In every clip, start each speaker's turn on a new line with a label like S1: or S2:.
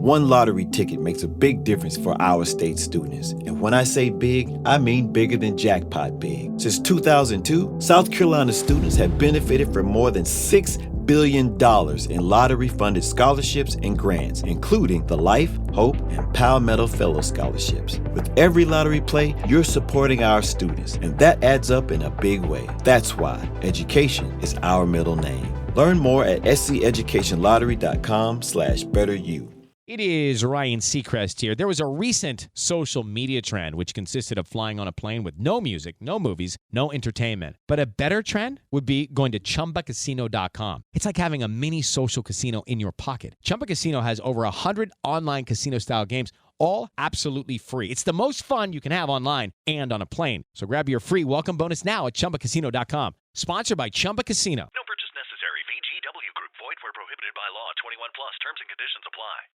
S1: One lottery ticket makes a big difference for our state students. And when I say big, I mean bigger than jackpot big. Since 2002, South Carolina students have benefited from more than $6 billion in lottery-funded scholarships and grants, including the Life, Hope, and Palmetto Fellow Scholarships. With every lottery play, you're supporting our students, and that adds up in a big way. That's why education is our middle name. Learn more at sceducationlottery.com/betteryou.
S2: It is Ryan Seacrest here. There was a recent social media trend which consisted of flying on a plane with no music, no movies, no entertainment. But a better trend would be going to ChumbaCasino.com. It's like having a mini social casino in your pocket. Chumba Casino has over 100 online casino-style games, all absolutely free. It's the most fun you can have online and on a plane. So grab your free welcome bonus now at ChumbaCasino.com. Sponsored by Chumba Casino.
S3: No purchase necessary. VGW Group. Void where prohibited by law. 21 plus. Terms and conditions apply.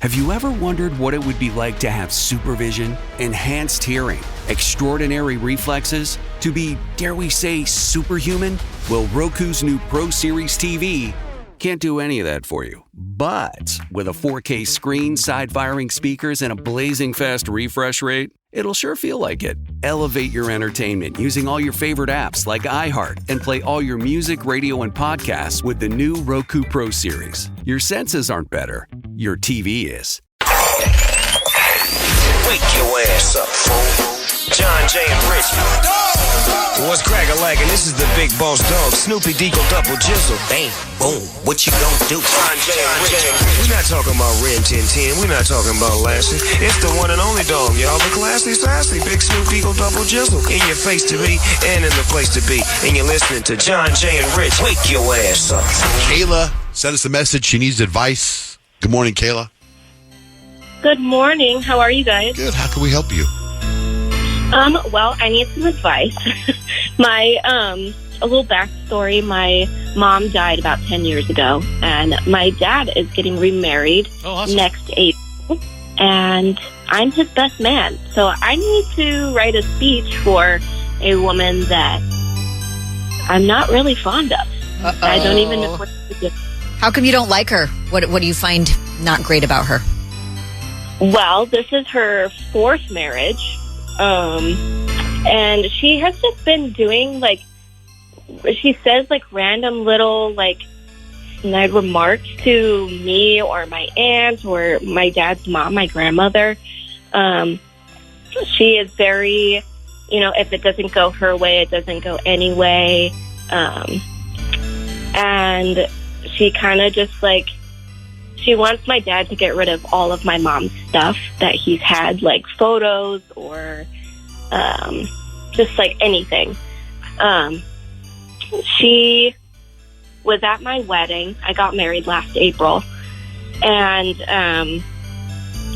S4: Have you ever wondered what it would be like to have supervision, enhanced hearing, extraordinary reflexes, to be, dare we say, superhuman? Well, Roku's new Pro Series TV can't do any of that for you. But with a 4K screen, side-firing speakers, and a blazing fast refresh rate, it'll sure feel like it. Elevate your entertainment using all your favorite apps like iHeart and play all your music, radio, and podcasts with the new Roku Pro Series. Your senses aren't better. Your TV is.
S5: Wake your ass up, fool. John Jay and Rich. What's crack-a-lackin'? This is the big boss dog, Snoopy Deagle Double Jizzle. Bang, boom, what you gonna do? John Jay and Rich. We're not talking about Ren 1010. We're not talking about Lassie. It's the one and only dog, y'all. The classy, sassy, big Snoop Deagle Double Jizzle. In your face to be and in the place to be. And you're listening to John Jay and Rich. Wake your ass up.
S6: Kayla sent us a message. She needs advice. Good morning, Kayla.
S7: Good morning. How are you guys?
S6: Good. How can we help you?
S7: Well, I need some advice. A little backstory. My mom died about 10 years ago, and my dad is getting remarried next April, and I'm his best man. So I need to write a speech for a woman that I'm not really fond of.
S8: Uh-oh.
S7: I don't even know what to do.
S8: How come you don't like her? What do you find not great about her?
S7: Well, this is her fourth marriage. And she has just been doing, she says, random little, remarks to me or my aunt or my dad's mom, my grandmother. She is very, if it doesn't go her way, it doesn't go any way. And she kind of just, she wants my dad to get rid of all of my mom's stuff that he's had, like photos or just anything. She was at my wedding. I got married last April. And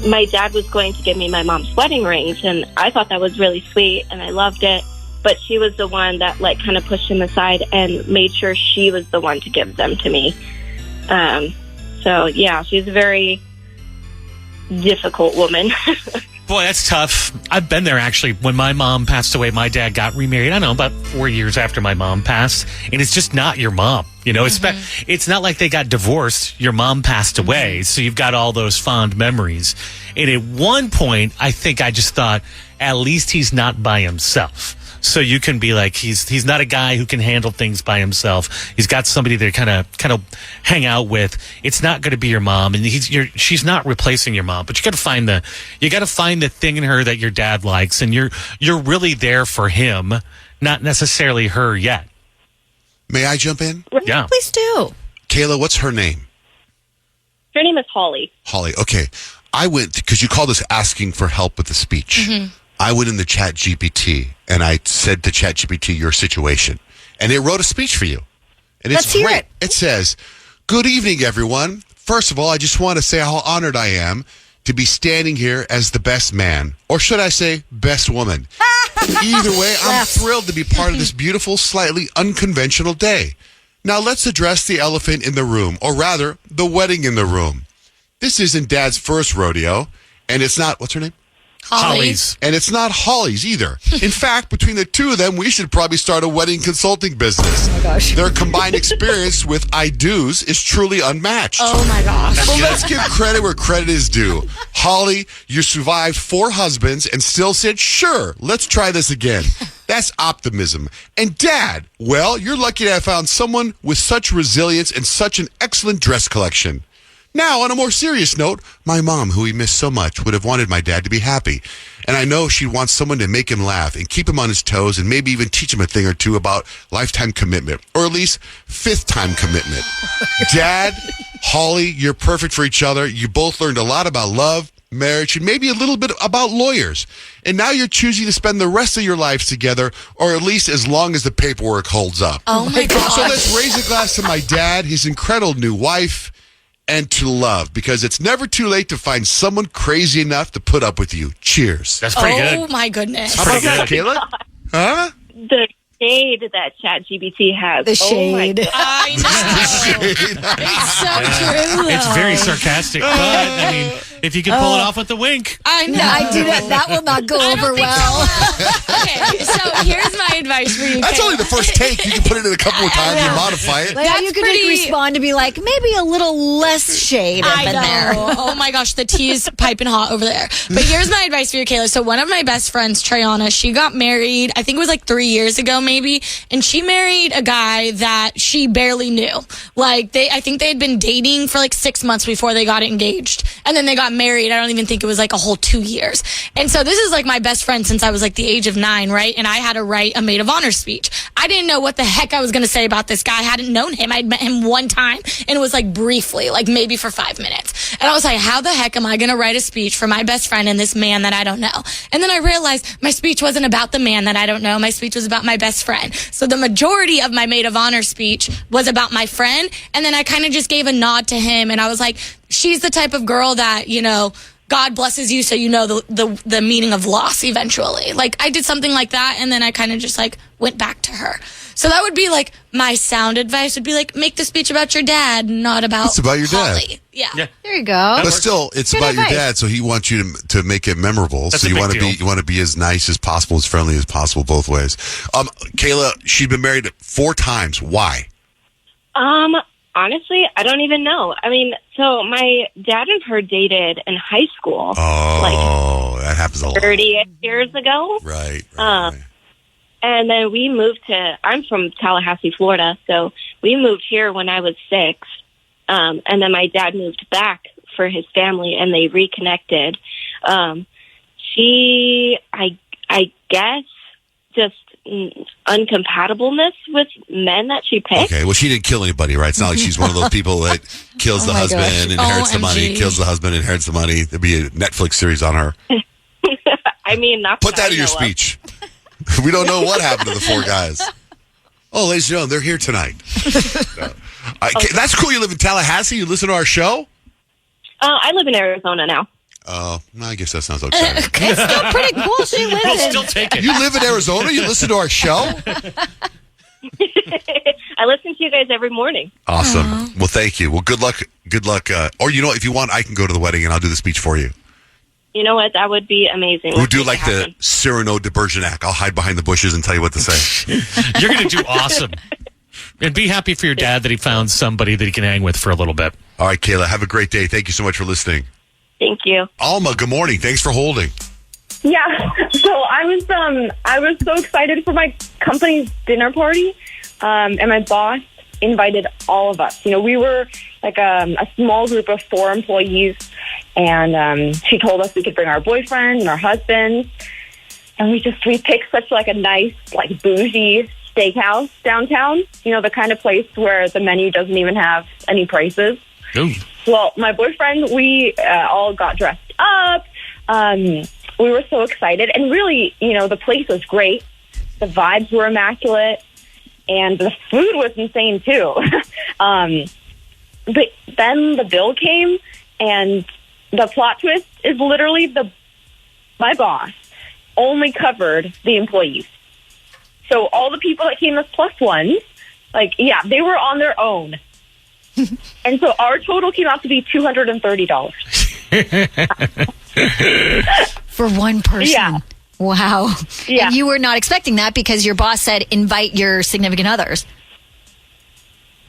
S7: my dad was going to give me my mom's wedding rings. And I thought that was really sweet and I loved it. But she was the one that kind of pushed him aside and made sure she was the one to give them to me. So, yeah, she's a very difficult woman.
S9: Boy, that's tough. I've been there, actually. When my mom passed away, my dad got remarried, I don't know, about 4 years after my mom passed. And it's just not your mom. It's not like they got divorced. Your mom passed away. So you've got all those fond memories. And at one point, I think I just thought, at least he's not by himself. So you can be like, he's not a guy who can handle things by himself. He's got somebody to kind of hang out with. It's not going to be your mom, and she's not replacing your mom. But you got to find the thing in her that your dad likes, and you're really there for him, not necessarily her yet.
S6: May I jump in?
S9: Yeah,
S8: please do.
S6: Kayla, what's her name?
S7: Her name is Holly.
S6: Holly. Okay, I went because you called us asking for help with the speech. Mm-hmm. I went in the Chat GPT and I said to Chat GPT your situation, and it wrote a speech for you. And it's
S8: Let's
S6: great.
S8: hear it.
S6: It says, "Good evening, everyone. First of all, I just want to say how honored I am to be standing here as the best man, or should I say best woman. Either way, I'm thrilled to be part of this beautiful, slightly unconventional day. Now let's address the elephant in the room, or rather, the wedding in the room. This isn't Dad's first rodeo, and it's not," what's her name?
S9: Holly's.
S6: And it's not Holly's either. In fact, between the two of them, we should probably start a wedding consulting business.
S8: Oh my gosh.
S6: Their combined experience with I do's is truly unmatched.
S8: Oh my gosh.
S6: Well, let's give credit where credit is due. Holly, you survived 4 husbands and still said, sure, let's try this again. That's optimism. And Dad, well, you're lucky to have found someone with such resilience and such an excellent dress collection. Now, on a more serious note, my mom, who we miss so much, would have wanted my dad to be happy. And I know she'd want someone to make him laugh and keep him on his toes and maybe even teach him a thing or two about lifetime commitment, or at least 5th-time commitment. Dad, Holly, you're perfect for each other. You both learned a lot about love, marriage, and maybe a little bit about lawyers. And now you're choosing to spend the rest of your lives together, or at least as long as the paperwork holds up.
S8: Oh my gosh.
S6: So let's raise a glass to my dad, his incredible new wife, and to love, because it's never too late to find someone crazy enough to put up with you. Cheers.
S9: That's pretty good.
S8: Oh my goodness.
S6: How about that, Kayla? Huh?
S7: The shade that ChatGPT has.
S8: The shade.
S7: Oh my God.
S8: I know. It's so true.
S9: It's very sarcastic, but I mean, if you can pull it off with a wink.
S8: I know. I do that. That will not go over well.
S10: Okay, so here's my advice for you.
S6: That's
S10: Kayla.
S6: only the first take. You can put it in a couple more times and modify it.
S8: Like, you could respond to be like, maybe a little less shade up in there.
S10: Oh my gosh, the tea is piping hot over there. But here's my advice for you, Kayla. So one of my best friends, Triana, she got married, I think it was like 3 years ago maybe, and she married a guy that she barely knew. Like, I think they had been dating for like 6 months before they got engaged. And then they got married. I don't even think it was like a whole 2 years. And so this is like my best friend since I was like the age of 9, right? And I had to write a maid of honor speech. I didn't know what the heck I was going to say about this guy. I hadn't known him. I'd met him one time, and it was like briefly, like maybe for 5 minutes. And I was like, how the heck am I going to write a speech for my best friend and this man that I don't know? And then I realized my speech wasn't about the man that I don't know. My speech was about my best friend. So the majority of my maid of honor speech was about my friend. And then I kind of just gave a nod to him. And I was like, she's the type of girl that, you know, God blesses you so you know the meaning of loss eventually. Like, I did something like that, and then I kind of just, like, went back to her. So that would be, like, my sound advice would be, like, make the speech about your dad, not about
S6: It's about your dad.
S10: Holly. Yeah.
S8: There you go.
S6: But still, it's
S8: Good
S6: about
S8: advice.
S6: your dad, so he wants you to make it memorable.
S9: That's
S6: so
S9: a
S6: you
S9: big
S6: want to
S9: deal.
S6: be as nice as possible, as friendly as possible, both ways. Kayla, she's been married 4 times. Why?
S7: Honestly, I don't even know. I mean, so my dad and her dated in high school.
S6: Oh, that happens a lot.
S7: 30 years ago.
S6: Right.
S7: And then we moved I'm from Tallahassee, Florida, so we moved here when I was 6. And then my dad moved back for his family, and they reconnected. She, I guess, just uncompatibleness with men that she picked.
S6: Okay, well, she didn't kill anybody, right? It's not like she's one of those people that kills the
S8: my
S6: husband,
S8: gosh.
S6: inherits the money,
S10: OMG.
S6: kills the husband, inherits the money. There'd be a Netflix series on her.
S7: I mean, not
S6: Put that in your speech. We don't know what happened to the 4 guys. Oh, ladies and gentlemen, they're here tonight. That's cool. You live in Tallahassee. You listen to our show?
S7: I live in Arizona now.
S6: Oh, I guess that sounds exciting.
S8: It's still pretty cool. She lives
S9: I'll
S8: in.
S9: still take it.
S6: You live in Arizona? You listen to our show?
S7: I listen to you guys every morning.
S6: Awesome. Well, thank you. Well, good luck. Good luck. Or, you know, if you want, I can go to the wedding and I'll do the speech for you.
S7: You know what? That would be amazing.
S6: We'll
S7: Let's
S6: do
S7: make
S6: like
S7: it
S6: the
S7: happen.
S6: Cyrano de Bergerac. I'll hide behind the bushes and tell you what to say.
S9: You're going to do awesome. And be happy for your dad that he found somebody that he can hang with for a little bit.
S6: All right, Kayla, have a great day. Thank you so much for listening.
S7: Thank you.
S6: Alma, good morning. Thanks for holding.
S11: Yeah, so I was so excited for my company's dinner party, and my boss invited all of us. You know, we were like a small group of 4 employees, and she told us we could bring our boyfriends and our husbands, and we picked such like a nice, like bougie steakhouse downtown. You know, the kind of place where the menu doesn't even have any prices.
S9: Ooh.
S11: Well, my boyfriend, we all got dressed up. We were so excited. And really, you know, the place was great. The vibes were immaculate. And the food was insane, too. But then the bill came, and the plot twist is literally my boss only covered the employees. So all the people that came as plus ones, like, yeah, they were on their own. And so our total came out to be $230.
S8: For one person.
S11: Yeah.
S8: Wow.
S11: Yeah.
S8: And you were not expecting that because your boss said invite your significant others.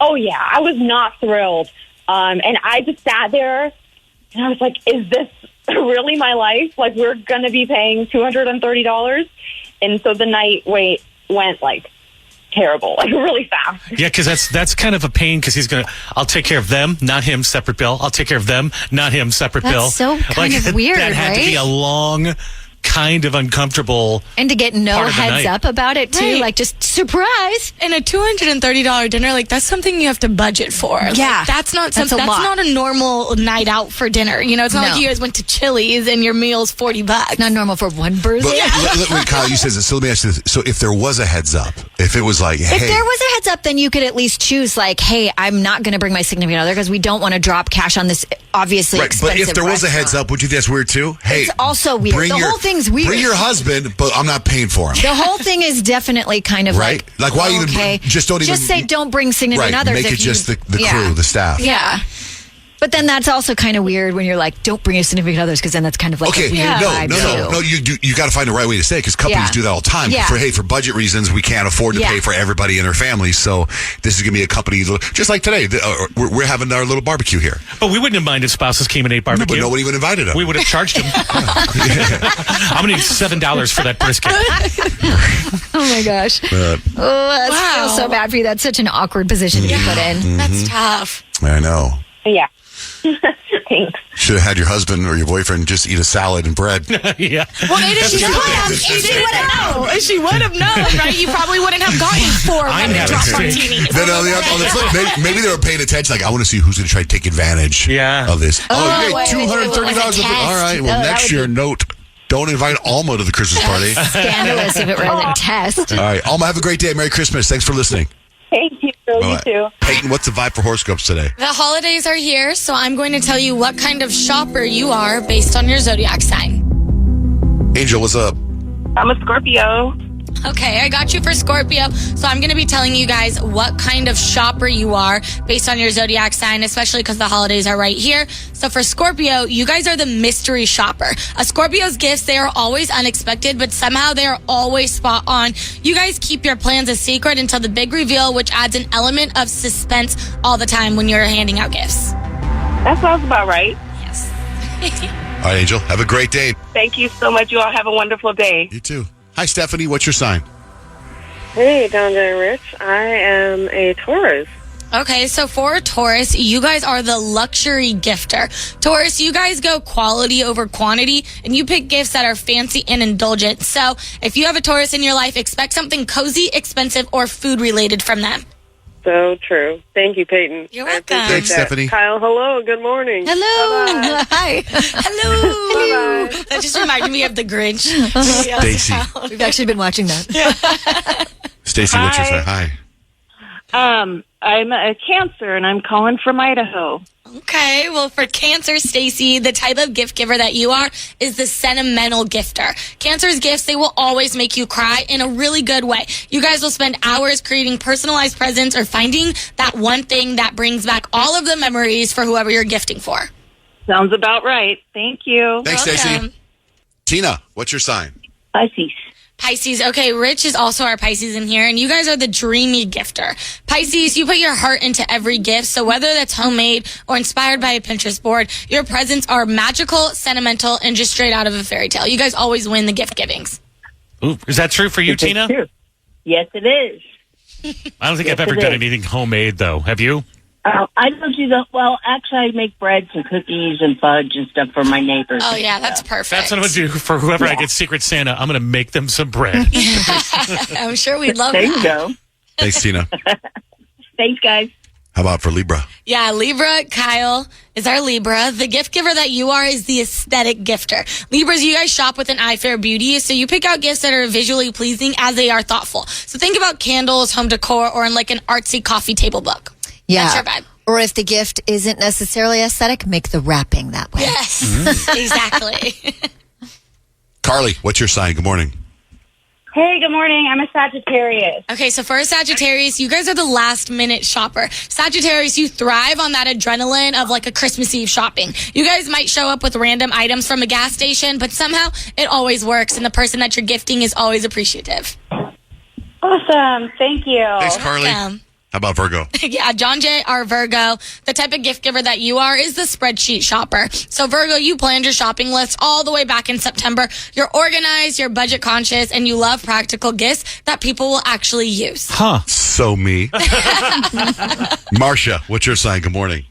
S11: Oh, yeah. I was not thrilled. And I just sat there and I was like, is this really my life? Like, we're going to be paying $230? And so the night went like terrible, like really fast.
S9: Yeah, because that's kind of a pain because I'll take care of them, not him, separate bill. I'll take care of them, not him, separate bill.
S8: That's so kind of weird,
S9: that had to be
S8: right?
S9: a long, kind of uncomfortable.
S8: And to get no
S9: part of the
S8: heads
S9: night.
S8: up about it, too.
S10: Right.
S8: Like, just surprise.
S10: And a $230 dinner, like that's something you have to budget for. Like,
S8: Yeah.
S10: that's not
S8: That's a lot.
S10: not a normal night out for dinner. You know, it's not
S8: No.
S10: like you guys went to Chili's and your meal's $40.
S8: Not normal for one person.
S6: But wait, Kyle, you said this. So let me ask you this. So if there was a heads up, if it was like, hey.
S8: If there was a heads up, then you could at least choose, like, hey, I'm not going to bring my significant other because we don't want to drop cash on this obviously
S6: Right,
S8: expensive
S6: but if there was a heads
S8: restaurant.
S6: up, would you think that's weird too? Hey,
S8: It's also weird.
S6: bring
S8: The whole thing's weird.
S6: Bring your husband, but I'm not paying for him.
S8: The whole thing is definitely kind of
S6: Right? Like, why even-
S8: okay.
S6: just don't even-
S8: Just say don't bring significant
S6: Right,
S8: others.
S6: make
S8: if
S6: it just
S8: you-
S6: the crew, the staff.
S8: Yeah. But then that's also kind of weird when you're like, don't bring your significant others because then that's kind of like
S6: Okay,
S8: a weird vibe too.
S6: no. You got to find the right way to say it because companies
S8: Yeah.
S6: do that all the time.
S8: Yeah.
S6: For budget reasons, we can't afford to
S8: Yeah.
S6: pay for everybody and their families. So this is going to be a company just like today. We're having our little barbecue here,
S9: But we wouldn't have minded if spouses came and ate barbecue.
S6: but nobody even invited them.
S9: We would have charged them. I'm going to need $7 for that brisket.
S8: Oh my gosh. I feel so bad for you. That's such an awkward position to be put in.
S10: That's tough.
S6: I know.
S11: Yeah. Thanks.
S6: Should have had your husband or your boyfriend just eat a salad and bread.
S9: Yeah.
S10: Well, maybe she would have. She would have known, right? You probably wouldn't have gotten 4
S9: I'm
S10: lemon
S9: having
S10: drop
S9: steak.
S10: martinis.
S6: Then on the flip, maybe they were paying attention. Like, I want to see who's going to try to take advantage of this.
S8: Oh,
S6: you
S8: wait,
S6: paid $230.
S8: it was a
S6: All right.
S8: test.
S6: Well,
S8: Oh, that
S6: next
S8: would
S6: year, note: don't invite Alma to the Christmas party.
S8: Scandalous if it were a test.
S6: All right, Alma, have a great day. Merry Christmas. Thanks for listening.
S11: Thank you.
S6: Bye-bye.
S11: You too.
S6: Peyton, what's the vibe for horoscopes today?
S10: The holidays are here, so I'm going to tell you what kind of shopper you are based on your zodiac sign.
S6: Angel, what's up?
S7: I'm a Scorpio.
S10: Okay, I got you for Scorpio. So I'm going to be telling you guys what kind of shopper you are based on your zodiac sign, especially because the holidays are right here. So for Scorpio, you guys are the mystery shopper. A Scorpio's gifts, they are always unexpected, but somehow they are always spot on. You guys keep your plans a secret until the big reveal, which adds an element of suspense all the time when you're handing out gifts.
S7: That sounds about right.
S10: Yes.
S6: All right, Angel, have a great day.
S7: Thank you so much. You all have a wonderful day.
S6: You too. Hi, Stephanie. What's your sign?
S12: Hey, Don and Rich. I am a Taurus.
S10: Okay, so for Taurus, you guys are the luxury gifter. Taurus, you guys go quality over quantity, and you pick gifts that are fancy and indulgent. So if you have a Taurus in your life, expect something cozy, expensive, or food-related from them.
S12: So true. Thank you, Peyton.
S10: You're
S12: I
S10: welcome.
S12: appreciate
S6: Thanks,
S12: that.
S6: Stephanie.
S12: Kyle, hello. Good morning.
S8: Hello. Hi.
S10: Hello. That just reminded me of the Grinch.
S6: Stacy.
S8: We've actually been watching that.
S6: Stacy, what's your sign? Hi.
S7: I'm a Cancer, and I'm calling from Idaho.
S10: Okay, well, for Cancer, Stacy, the type of gift giver that you are is the sentimental gifter. Cancer's gifts, they will always make you cry in a really good way. You guys will spend hours creating personalized presents or finding that one thing that brings back all of the memories for whoever you're gifting for.
S7: Sounds about right. Thank you.
S6: Thanks, Stacy. Tina, what's your sign?
S7: Pisces.
S10: Pisces. Okay, Rich is also our Pisces in here, and you guys are the dreamy gifter. Pisces, you put your heart into every gift, so whether that's homemade or inspired by a Pinterest board, your presents are magical, sentimental, and just straight out of a fairy tale. You guys always win the gift givings.
S9: Ooh, is that true for you, Tina?
S7: Yes, it is.
S9: I don't think
S7: Yes,
S9: I've ever
S7: it
S9: done
S7: is.
S9: anything homemade, though. Have you?
S7: I don't do the, well, actually, I make breads and cookies and fudge and stuff for my neighbors.
S10: Oh, yeah, that's perfect.
S9: That's what I'm going to do for whoever I get Secret Santa. I'm going to make them some bread.
S10: I'm sure we'd love
S7: There
S10: that.
S7: you go.
S6: Thanks, Tina.
S7: Thanks, guys.
S6: How about for Libra?
S10: Yeah, Libra, Kyle is our Libra. The gift giver that you are is the aesthetic gifter. Libras, you guys shop with an eye for beauty, so you pick out gifts that are visually pleasing as they are thoughtful. So think about candles, home decor, or in like an artsy coffee table book.
S8: Yeah.
S10: That's your vibe.
S8: Or if the gift isn't necessarily aesthetic, make the wrapping that way.
S10: Yes, exactly.
S6: Carly, what's your sign? Good morning.
S13: Hey, good morning. I'm a Sagittarius.
S10: Okay, so for a Sagittarius, you guys are the last minute shopper. Sagittarius, you thrive on that adrenaline of like a Christmas Eve shopping. You guys might show up with random items from a gas station, but somehow it always works, and the person that you're gifting is always appreciative.
S13: Awesome. Thank you.
S6: Thanks, Carly.
S10: Welcome.
S6: How about Virgo?
S10: Yeah, John Jay, our Virgo. The type of gift giver that you are is the spreadsheet shopper. So Virgo, you planned your shopping list all the way back in September. You're organized, you're budget conscious, and you love practical gifts that people will actually use.
S6: Huh. So me. Marcia, what's your sign? Good morning.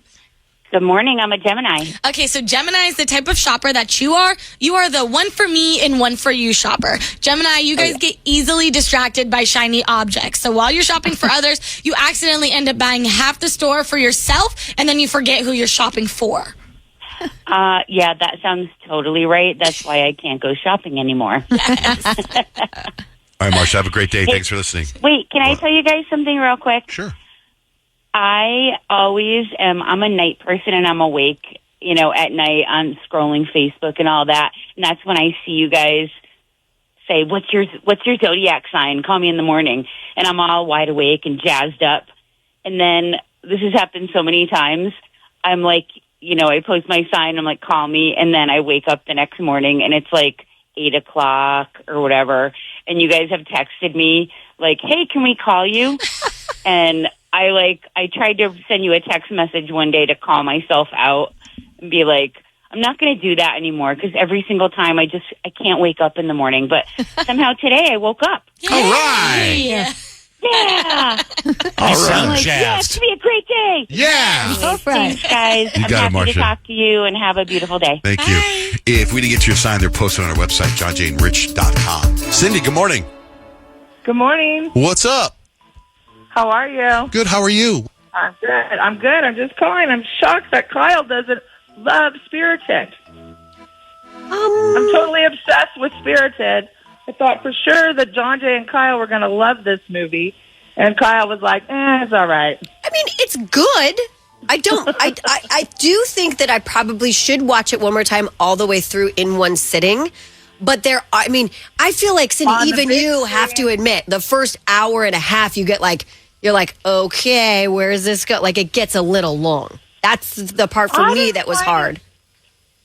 S13: Good morning. I'm a Gemini.
S10: Okay, so Gemini is the type of shopper that you are. You are the one for me and one for you shopper. Gemini, you guys get easily distracted by shiny objects. So while you're shopping for others, you accidentally end up buying half the store for yourself, and then you forget who you're shopping for.
S13: Yeah, that sounds totally right. That's why I can't go shopping anymore.
S6: All right, Marcia, have a great day. Thanks for listening.
S13: Wait, can I tell you guys something real quick?
S6: Sure.
S13: I'm a night person, and I'm awake, at night on scrolling Facebook and all that. And that's when I see you guys say, what's your zodiac sign? Call me in the morning. And I'm all wide awake and jazzed up. And then this has happened so many times. I'm like, I post my sign. I'm like, call me. And then I wake up the next morning and it's like 8:00 or whatever. And you guys have texted me like, hey, can we call you? And I tried to send you a text message one day to call myself out and be like, I'm not going to do that anymore because every single time I can't wake up in the morning. But somehow today I woke up.
S6: Yay! All right.
S13: Yeah.
S6: All right.
S13: I'm like, yeah, it's going to be a great day.
S6: Yeah.
S13: Thanks, guys.
S6: You
S13: I'm
S6: got it,
S13: happy
S6: Marcia.
S13: to talk to you and have a beautiful day.
S6: Thank you. If we didn't get to your sign, they're posted on our website, johnjaneandrich.com. Cindy, good morning.
S14: Good morning.
S6: What's up?
S14: How are you?
S6: Good. How are you?
S14: I'm good. I'm just calling. I'm shocked that Kyle doesn't love Spirited. I'm totally obsessed with Spirited. I thought for sure that John Jay and Kyle were going to love this movie. And Kyle was like, it's all right.
S15: I mean, it's good. I do think that I probably should watch it one more time all the way through in one sitting. But I feel like, Cindy, even you have to admit, the first hour and a half, you're like, okay, where is this go? Like, it gets a little long. That's the part for me that was hard.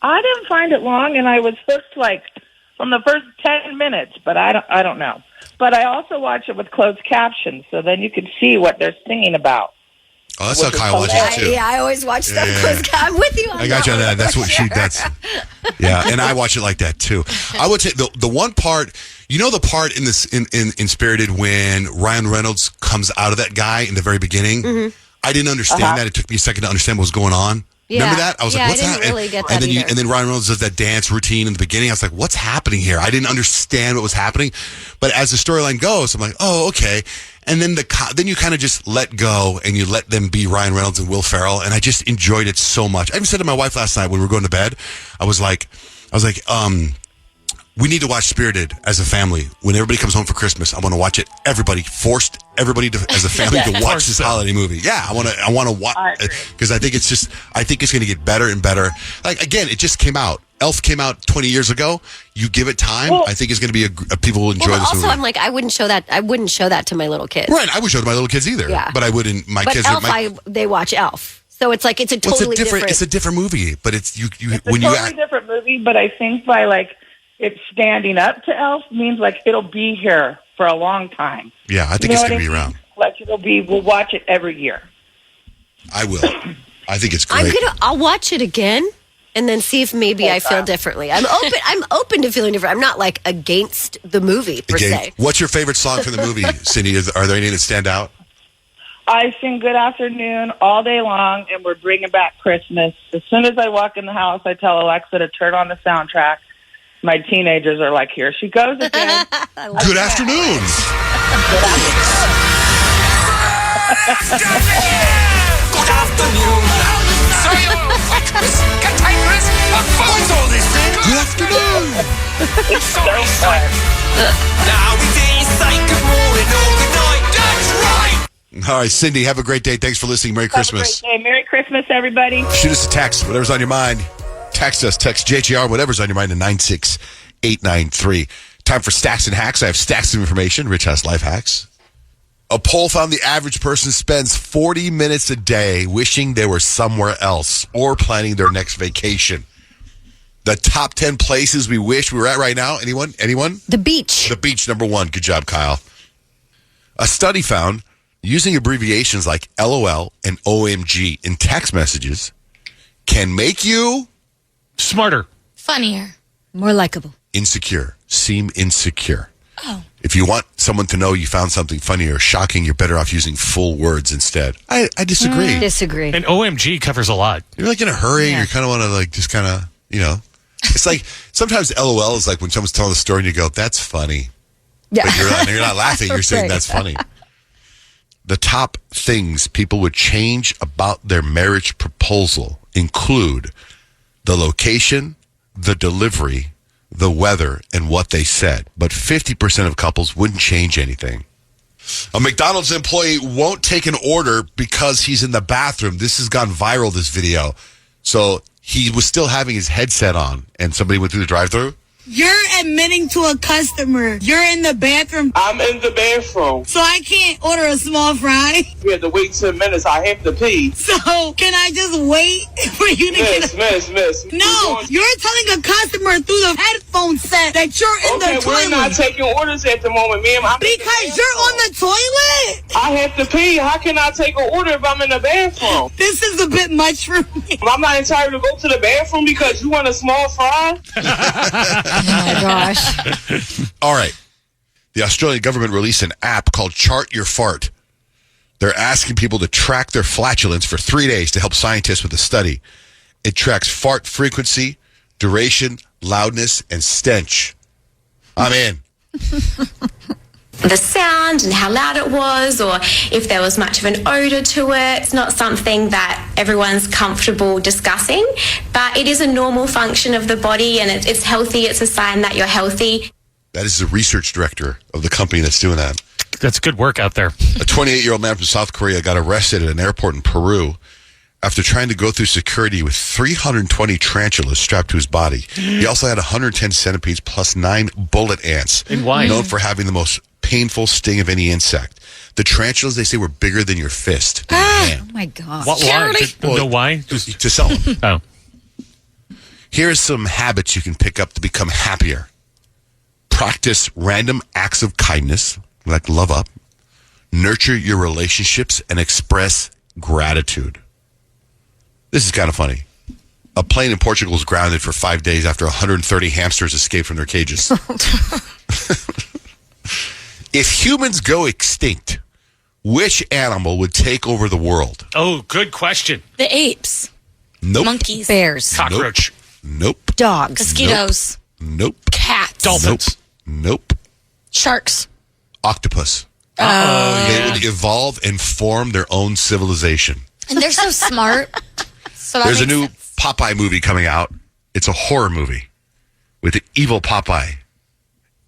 S14: I didn't find it long, and I was hooked, from the first 10 minutes, but I don't know. But I also watch it with closed captions, so then you can see what they're singing about.
S6: Oh, that's how Kyle watches it, too.
S15: Yeah, I always watch stuff closed captions. I'm with you on that.
S6: I got you on that. That's what that's. Yeah, and I watch it like that, too. I would say the one part, the part in this in Spirited when Ryan Reynolds comes out of that guy in the very beginning? Mm-hmm. I didn't understand that. It took me a second to understand what was going on.
S15: Yeah.
S6: Remember that? I was like, what's that?
S15: Really get that
S6: and then Ryan Reynolds does that dance routine in the beginning. I was like, what's happening here? I didn't understand what was happening. But as the storyline goes, I'm like, oh, okay. And then then you kind of just let go and you let them be Ryan Reynolds and Will Ferrell. And I just enjoyed it so much. I even said to my wife last night when we were going to bed, I was like, we need to watch Spirited as a family. When everybody comes home for Christmas, I want to watch it. Forced everybody as a family to watch this holiday movie. Yeah, I want to watch because I think it's going to get better and better. Like, again, it just came out. Elf came out 20 years ago. You give it time, I think it's going to be people will enjoy this movie.
S15: Also, I'm like, I wouldn't show that to my little kids.
S6: Right, I would show it to my little kids either. Yeah. But I wouldn't. My kids.
S15: Elf, they watch Elf. So it's like it's a totally different.
S6: It's a different movie, but it's
S14: different movie. But I think by it's standing up to Elf means it'll be here for a long time.
S6: Yeah, I think it's going to be around.
S14: We'll watch it every year.
S6: I will. I think it's great.
S15: I'll watch it again and then see if maybe I feel differently. I'm open to feeling different. I'm not against the movie per se.
S6: What's your favorite song from the movie, Cindy? Are there any that stand out?
S14: I sing Good Afternoon all day long, and we're bringing back Christmas. As soon as I walk in the house, I tell Alexa to turn on the soundtrack. My teenagers are like, here she goes again.
S6: Good afternoon.
S5: Good afternoon.
S6: Good afternoon.
S5: It's so fun. Now we didn't say good morning or good night. That's right.
S6: All right, Cindy, have a great day. Thanks for listening. Merry Christmas.
S14: Have a great day. Merry Christmas, everybody.
S6: Shoot us a text, whatever's on your mind. Text us, text JGR, whatever's on your mind to 96893. Time for Stacks and Hacks. I have stacks of information. Rich has life hacks. A poll found the average person spends 40 minutes a day wishing they were somewhere else or planning their next vacation. The top 10 places we wish we were at right now. Anyone?
S8: The beach.
S6: The beach, number one. Good job, Kyle. A study found using abbreviations like LOL and OMG in text messages can make you
S9: smarter,
S10: funnier,
S8: more likable,
S6: insecure, seem insecure.
S10: Oh.
S6: If you want someone to know you found something funny or shocking, you're better off using full words instead. I disagree.
S8: Disagree.
S9: And OMG covers a lot.
S6: You're like in a hurry. You kind of want to like just kind of, It's like sometimes LOL is like when someone's telling a story and you go, "That's funny."
S8: Yeah.
S6: But you're not laughing. You're saying that's funny. The top things people would change about their marriage proposal include the location, the delivery, the weather, and what they said. But 50% of couples wouldn't change anything. A McDonald's employee won't take an order because he's in the bathroom. This has gone viral, this video. So he was still having his headset on, and somebody went through the drive-thru.
S16: You're admitting to a customer you're in the bathroom.
S17: I'm in the bathroom.
S16: So I can't order a small fry?
S17: You have to wait 10 minutes. I have to pee.
S16: So can I just wait for you to get
S17: Miss.
S16: No, you're telling a customer through the headphone set that you're in the toilet.
S17: We're not taking orders at the moment, ma'am.
S16: Because you're on the toilet?
S17: I have to pee. How can I take an order if I'm in the bathroom?
S16: This is a bit much for me.
S17: I'm not entitled to go to the bathroom because you want a small fry?
S8: Oh my gosh.
S6: All right. The Australian government released an app called Chart Your Fart. They're asking people to track their flatulence for 3 days to help scientists with a study. It tracks fart frequency, duration, loudness, and stench. I'm in.
S18: The sound and how loud it was, or if there was much of an odor to it. It's not something that everyone's comfortable discussing, but it is a normal function of the body and it's healthy. It's a sign that you're healthy.
S6: That is the research director of the company that's doing that.
S9: That's good work out there.
S6: A 28-year-old man from South Korea got arrested at an airport in Peru after trying to go through security with 320 tarantulas strapped to his body. He also had 110 centipedes plus 9 bullet ants.
S9: And why?
S6: Known for having the most painful sting of any insect. The tarantulas, they say, were bigger than your fist.
S8: Oh my God.
S9: Why? Know why?
S6: To sell them.
S9: Oh.
S6: Here's some habits you can pick up to become happier. Practice random acts of kindness, like love up. Nurture your relationships and express gratitude. This is kind of funny. A plane in Portugal was grounded for 5 days after 130 hamsters escaped from their cages. If humans go extinct, which animal would take over the world?
S9: Oh, good question.
S10: The apes.
S6: Nope.
S10: Monkeys.
S8: Bears.
S9: Cockroach.
S6: Nope.
S8: Dogs.
S10: Mosquitoes.
S6: Nope.
S10: Cats.
S9: Dolphins.
S6: Nope.
S10: Sharks.
S6: Octopus.
S10: Oh,
S6: They would evolve and form their own civilization.
S10: And they're so smart. So that
S6: There's a
S10: makes
S6: new
S10: sense.
S6: Popeye movie coming out. It's a horror movie with the evil Popeye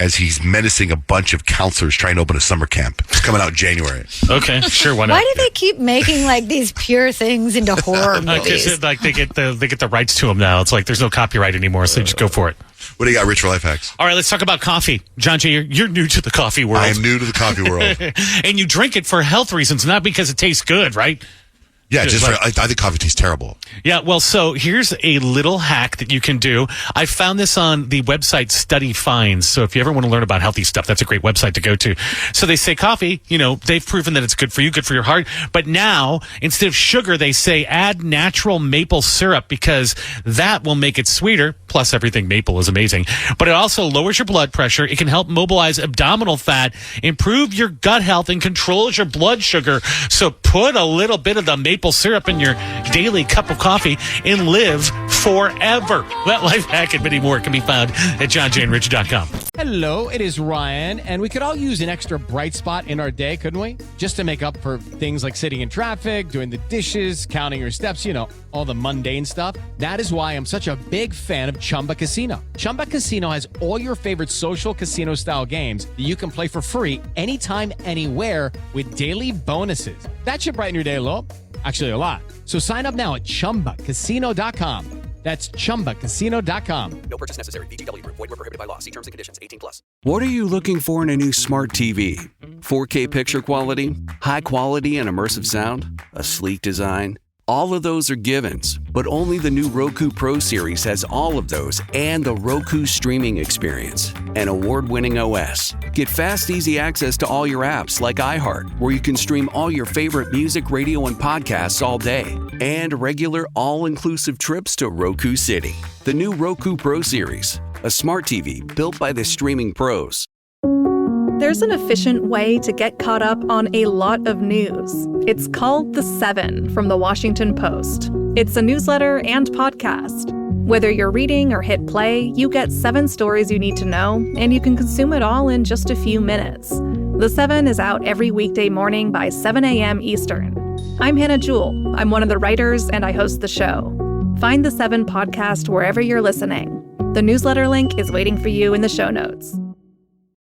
S6: as he's menacing a bunch of counselors trying to open a summer camp. It's coming out in January.
S9: Okay, sure. Why not?
S8: Why do they keep making like these pure things into horror movies?
S9: Like they get the rights to them now. It's like there's no copyright anymore, so just go for it.
S6: What do you got, Rich, for life hacks?
S9: All right, let's talk about coffee. John Jay, you're new to the coffee world.
S6: I am new to the coffee world.
S9: And you drink it for health reasons, not because it tastes good, right?
S6: Yeah, I think coffee tastes terrible.
S9: Yeah, well, so here's a little hack that you can do. I found this on the website Study Finds. So if you ever want to learn about healthy stuff, that's a great website to go to. So they say coffee, they've proven that it's good for you, good for your heart. But now, instead of sugar, they say add natural maple syrup because that will make it sweeter. Plus, everything maple is amazing. But it also lowers your blood pressure. It can help mobilize abdominal fat, improve your gut health, and controls your blood sugar. So put a little bit of the maple syrup in your daily cup of coffee and live forever. That life hack and many more can be found at johnjanerich.com.
S2: Hello, it is Ryan, and we could all use an extra bright spot in our day, couldn't we? Just to make up for things like sitting in traffic, doing the dishes, counting your steps, all the mundane stuff. That is why I'm such a big fan of Chumba Casino. Chumba Casino has all your favorite social casino-style games that you can play for free anytime, anywhere with daily bonuses. That should brighten your day a little. Actually, a lot. So sign up now at ChumbaCasino.com. That's ChumbaCasino.com.
S4: No purchase necessary. VGW Group. Void where prohibited by law. See terms and conditions. 18+. What are you looking for in a new smart TV? 4K picture quality? High quality and immersive sound? A sleek design? All of those are givens, but only the new Roku Pro Series has all of those and the Roku streaming experience, an award-winning OS. Get fast, easy access to all your apps like iHeart, where you can stream all your favorite music, radio, and podcasts all day, and regular all-inclusive trips to Roku City. The new Roku Pro Series, a smart TV built by the streaming pros.
S19: There's an efficient way to get caught up on a lot of news. It's called The 7 from The Washington Post. It's a newsletter and podcast. Whether you're reading or hit play, you get 7 stories you need to know, and you can consume it all in just a few minutes. The 7 is out every weekday morning by 7 a.m. Eastern. I'm Hannah Jewell. I'm one of the writers, and I host the show. Find The 7 podcast wherever you're listening. The newsletter link is waiting for you in the show notes.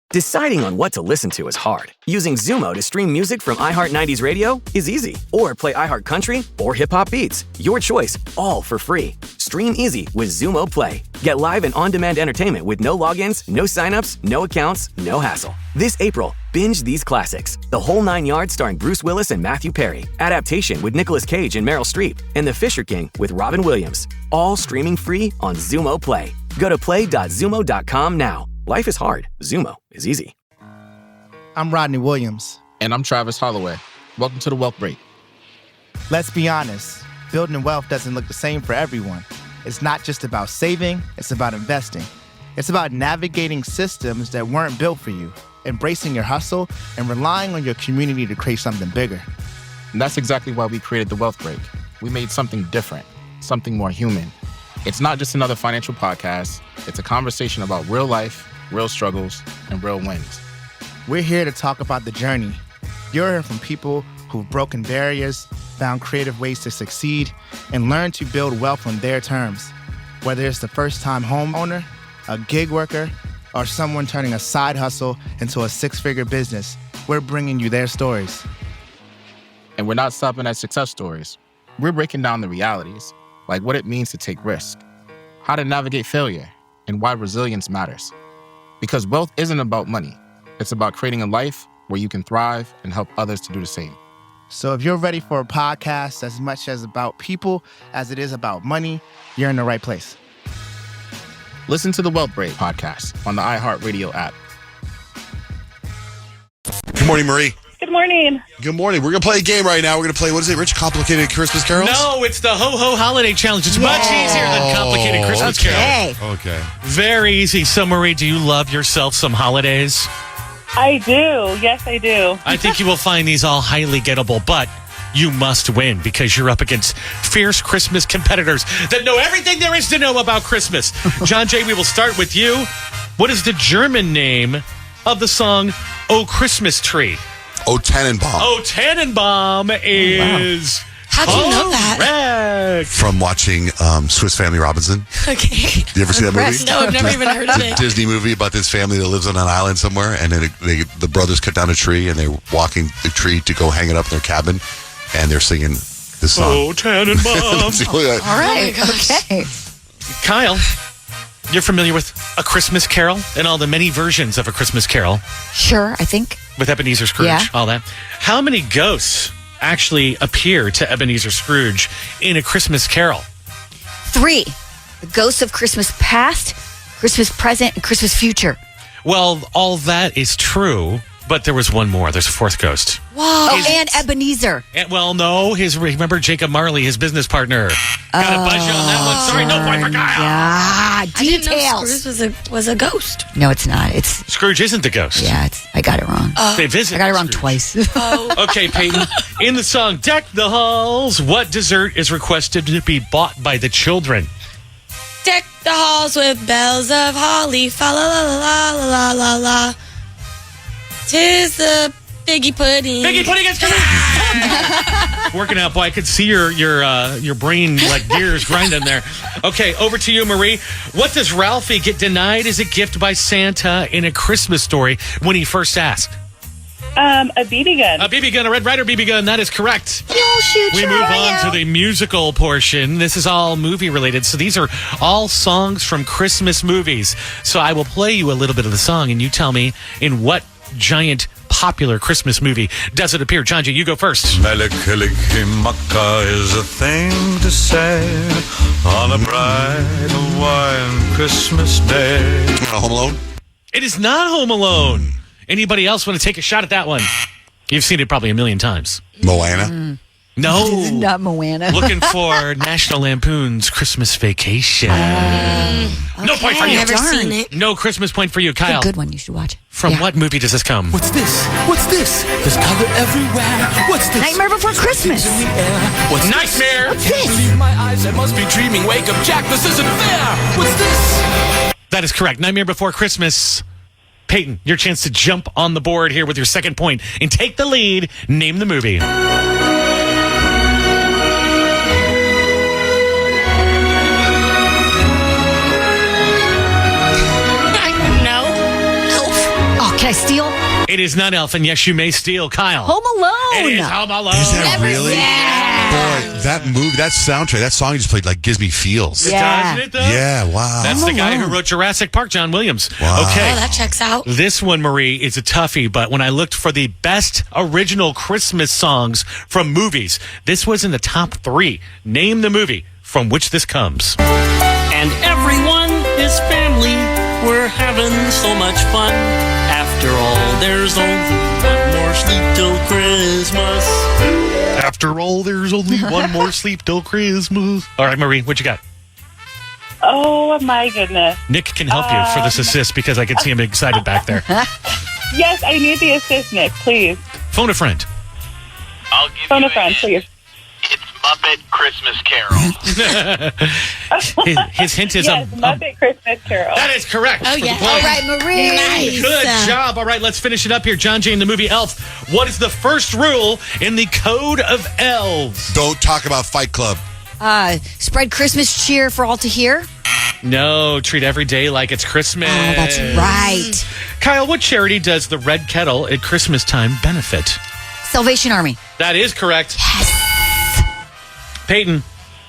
S20: Deciding on what to listen to is hard. Using Zumo to stream music from iHeart 90s Radio is easy. Or play iHeart Country or Hip Hop Beats. Your choice, all for free. Stream easy with Zumo Play. Get live and on-demand entertainment with no logins, no signups, no accounts, no hassle. This April, binge these classics. The Whole 9 Yards starring Bruce Willis and Matthew Perry. Adaptation with Nicolas Cage and Meryl Streep. And The Fisher King with Robin Williams. All streaming free on Zumo Play. Go to play.zumo.com now. Life is hard. Zumo is easy.
S21: I'm Rodney Williams.
S22: And I'm Travis Holloway. Welcome to The Wealth Break.
S21: Let's be honest. Building wealth doesn't look the same for everyone. It's not just about saving, it's about investing. It's about navigating systems that weren't built for you, embracing your hustle, and relying on your community to create something bigger.
S22: And that's exactly why we created The Wealth Break. We made something different, something more human. It's not just another financial podcast. It's a conversation about real life, real struggles, and real wins.
S21: We're here to talk about the journey. You'll hear from people who've broken barriers, found creative ways to succeed, and learned to build wealth on their terms. Whether it's the first-time homeowner, a gig worker, or someone turning a side hustle into a 6-figure business, we're bringing you their stories.
S22: And we're not stopping at success stories. We're breaking down the realities, like what it means to take risk, how to navigate failure, and why resilience matters. Because wealth isn't about money. It's about creating a life where you can thrive and help others to do the same.
S21: So if you're ready for a podcast as much as about people as it is about money, you're in the right place.
S22: Listen to the Wealth Break podcast on the iHeartRadio app.
S6: Good morning, Marie.
S14: Good morning.
S6: Good morning. We're going to play a game right now. We're going to play, what is it, Rich? Complicated Christmas Carols?
S9: No, it's the Ho-Ho Holiday Challenge. It's much easier than Complicated Christmas Carols.
S6: Okay.
S9: Very easy. So, Marie, do you love yourself some holidays?
S14: I do. Yes, I do.
S9: I think you will find these all highly gettable, but you must win because you're up against fierce Christmas competitors that know everything there is to know about Christmas. John Jay, we will start with you. What is the German name of the song "O Christmas Tree"?
S6: O Tannenbaum.
S9: O Tannenbaum is...
S10: How'd you know that?
S9: Correct.
S6: From watching Swiss Family Robinson.
S10: Okay.
S6: You ever see that movie?
S10: No, I've never even heard of
S6: It's a
S10: it.
S6: Disney movie about this family that lives on an island somewhere, and then the brothers cut down a tree, and they're walking the tree to go hang it up in their cabin, and they're singing this song.
S9: Oh, Tannenbaum.
S6: That's the only-
S8: All right. Okay.
S9: Kyle, you're familiar with A Christmas Carol and all the many versions of A Christmas Carol
S8: Sure, I think.
S9: with Ebenezer Scrooge,
S8: Yeah.
S9: all that. How many ghosts actually appear to Ebenezer Scrooge in A Christmas Carol?
S8: 3. The ghosts of Christmas past, Christmas present, and Christmas future.
S9: Well, all that is true, but there was one more. There's a fourth ghost.
S8: Oh, and Ebenezer.
S9: And, well, no, remember Jacob Marley, his business partner. Got a buzz you on that one. Sorry, no point for Kyle.
S8: Yeah,
S10: I didn't know
S8: details.
S10: Scrooge was a ghost.
S8: No, it's not. It's
S9: Scrooge isn't the ghost.
S8: yeah. I got it wrong.
S9: They visit.
S8: I got it wrong
S9: Scrooge.
S8: twice.
S9: Okay, Peyton. In the song "Deck the Halls," what dessert is requested to be bought by the children?
S10: Deck the halls with bells of holly, fa la la la la la la la. 'Tis the figgy pudding.
S9: Figgy pudding is correct. Working out, boy. I could see your brain like gears grinding there. Okay, over to you, Marie. What does Ralphie get denied as a gift by Santa in A Christmas Story when he first asked?
S14: A BB gun.
S9: A BB gun, a Red Ryder BB gun. That is correct.
S15: You'll shoot
S9: We
S15: your
S9: move
S15: eye
S9: on to
S15: out.
S9: the musical portion. This is all movie related. So these are all songs from Christmas movies. So I will play you a little bit of the song and you tell me in what giant popular Christmas movie does it appear. John J, you go first.
S1: Melikilikimaka is a thing to say on a bright Hawaiian Christmas day.
S6: Home Alone?
S9: It is not Home Alone. Anybody else want to take a shot at that one? You've seen it probably a million times.
S6: Moana?
S9: No.
S15: Not Moana.
S9: Looking for National Lampoon's Christmas Vacation. No point for you.
S10: Never seen it.
S9: No Christmas point for you,
S15: It's a
S9: Kyle.
S15: good one. You should watch it.
S9: From what movie does this come?
S3: What's this? What's this? There's color everywhere. What's this?
S15: Nightmare Before Christmas.
S3: In the air. What's
S9: Nightmare?
S15: What's this?
S3: Believe my eyes, I must be dreaming. Wake up, Jack, this isn't fair. What's this?
S9: That is correct. Nightmare Before Christmas. Peyton, your chance to jump on the board here with your second point and take the lead. Name the movie.
S15: Oh, can I steal?
S9: It is not Elf, and yes, you may steal. Kyle.
S15: Home Alone.
S9: It is Home Alone.
S6: Is that really?
S15: Yeah.
S6: Boy, that movie, that soundtrack, that song you just played, like, gives me feels.
S15: Yeah.
S9: Doesn't it, though?
S6: Yeah, wow.
S9: That's the guy who wrote Jurassic Park, John Williams.
S6: Wow.
S9: Okay.
S10: Oh, that checks out.
S9: This one, Marie, is a toughie, but when I looked for the best original Christmas songs from movies, this was in the top 3. Name the movie from which this comes.
S23: And everyone is family. We're having so much fun. After all, there's only one more sleep till Christmas.
S9: After all, there's only one more sleep till Christmas. All right, Marie, what you got?
S14: Oh, my goodness.
S9: Nick can help you for this assist because I can see him excited back there.
S14: Yes, I need the assist, Nick, please.
S9: Phone a friend.
S24: I'll give
S14: Phone
S24: you
S14: a friend, please.
S24: It's Muppet Christmas Carol.
S9: His hint is
S14: Yes, Muppet Christmas Carol.
S9: That is correct.
S10: Oh,
S9: for the
S10: yeah.
S9: point.
S15: All right, Marie.
S10: Nice.
S9: Good job. All right, let's finish it up here. John Jay in the movie Elf. What is the first rule in the Code of Elves?
S6: Don't talk about Fight Club.
S15: Spread Christmas cheer for all to hear.
S9: No, treat every day like it's Christmas.
S15: Oh, that's right.
S9: Kyle, what charity does the Red Kettle at Christmas time benefit?
S15: Salvation Army.
S9: That is correct.
S15: Yes.
S9: Peyton,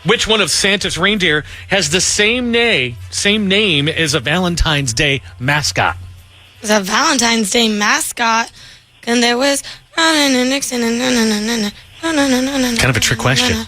S9: which one of Santa's reindeer has the same name as a Valentine's Day mascot?
S10: It's a Valentine's Day mascot. And there was
S9: Kind of a trick question.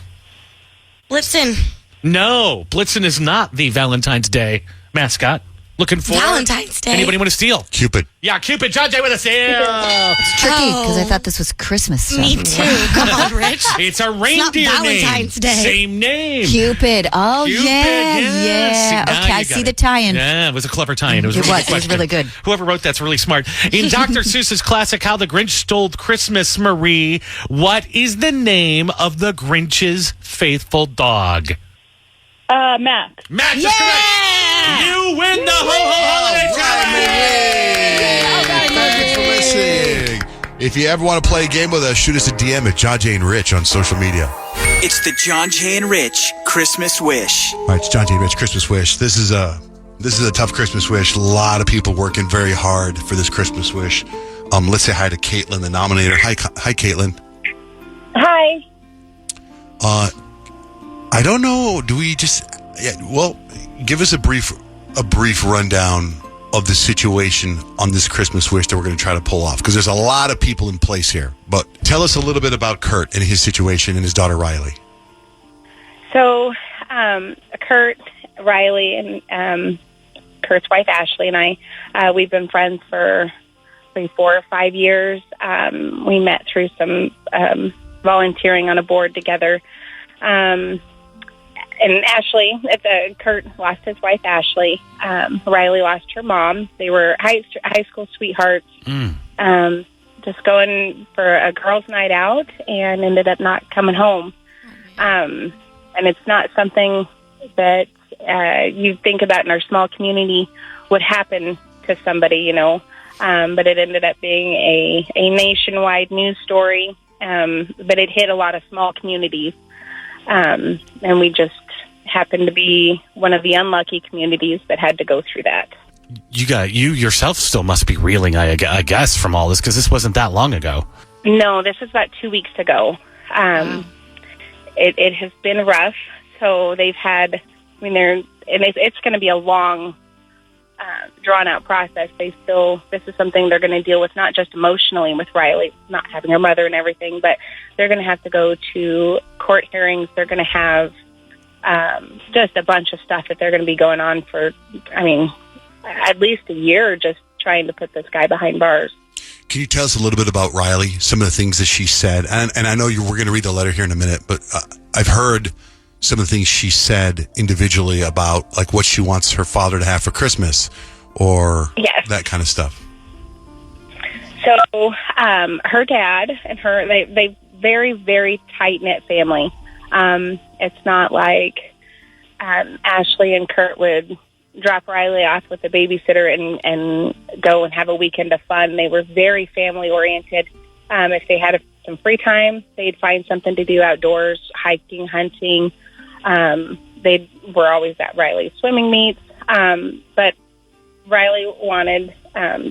S10: Blitzen.
S9: No, Blitzen is not the Valentine's Day mascot. Looking for
S10: Valentine's Day.
S9: Anybody want to steal?
S6: Cupid.
S9: Yeah, Cupid. John Jay with a steal.
S15: It's tricky because I thought this was Christmas stuff.
S10: Me too. Come on, Rich.
S9: It's a reindeer
S10: not Valentine's
S9: name.
S10: Day.
S9: Same name.
S15: Cupid. Oh,
S9: Cupid,
S15: yeah.
S9: yes.
S15: Yeah.
S9: See, now
S15: Okay, I
S9: you
S15: see
S9: got
S15: the
S9: it.
S15: tie-in.
S9: Yeah, it was a clever tie-in. It was,
S15: It
S9: a really
S15: was.
S9: good
S15: It was
S9: question.
S15: really good.
S9: Whoever wrote that's really smart. In Dr. Seuss's classic How the Grinch Stole Christmas, Marie, what is the name of the Grinch's faithful dog?
S14: Max.
S9: Max is correct. You win the holiday
S6: Thank you for listening. If you ever want to play a game with us, shoot us a DM at John Jay and Rich on social media.
S25: It's the John Jay and Rich Christmas Wish.
S6: All right, it's John Jay and Rich Christmas Wish. This is a tough Christmas wish. A lot of people working very hard for this Christmas wish. Let's say hi to Caitlin, the nominator. Hi, Caitlin.
S11: Hi.
S6: I don't know. Do we just? Yeah. Well, give us a brief rundown of the situation on this Christmas wish that we're going to try to pull off, because there's a lot of people in place here. But tell us a little bit about Kurt and his situation and his daughter Riley.
S11: So, Kurt, Riley, and Kurt's wife Ashley and I, we've been friends for maybe 4 or 5 years. We met through some volunteering on a board together. And Ashley, Kurt lost his wife, Ashley. Riley lost her mom. They were high school sweethearts, just going for a girls' night out, and ended up not coming home. And it's not something that you think about in our small community would happen to somebody, you know. But it ended up being a nationwide news story. But it hit a lot of small communities. And we just happened to be one of the unlucky communities that had to go through that.
S9: you yourself still must be reeling, I guess, from all this, because this wasn't that long ago.
S5: No, this is about 2 weeks ago. It has been rough. So they've had, it's going to be a long, drawn-out process. This is something they're going to deal with, not just emotionally with Riley, not having her mother and everything, but they're going to have to go to court hearings. They're going to have just a bunch of stuff that they're going to be going on for, at least a year, just trying to put this guy behind bars.
S6: Can you tell us a little bit about Riley, some of the things that she said? And I know we're going to read the letter here in a minute, but I've heard some of the things she said individually about like what she wants her father to have for Christmas or that kind of stuff.
S5: So her dad and her, they very, very tight-knit family. It's not like Ashley and Kurt would drop Riley off with a babysitter and go and have a weekend of fun. They were very family-oriented. If they had some free time, they'd find something to do outdoors, hiking, hunting. They were always at Riley's swimming meets. But Riley wanted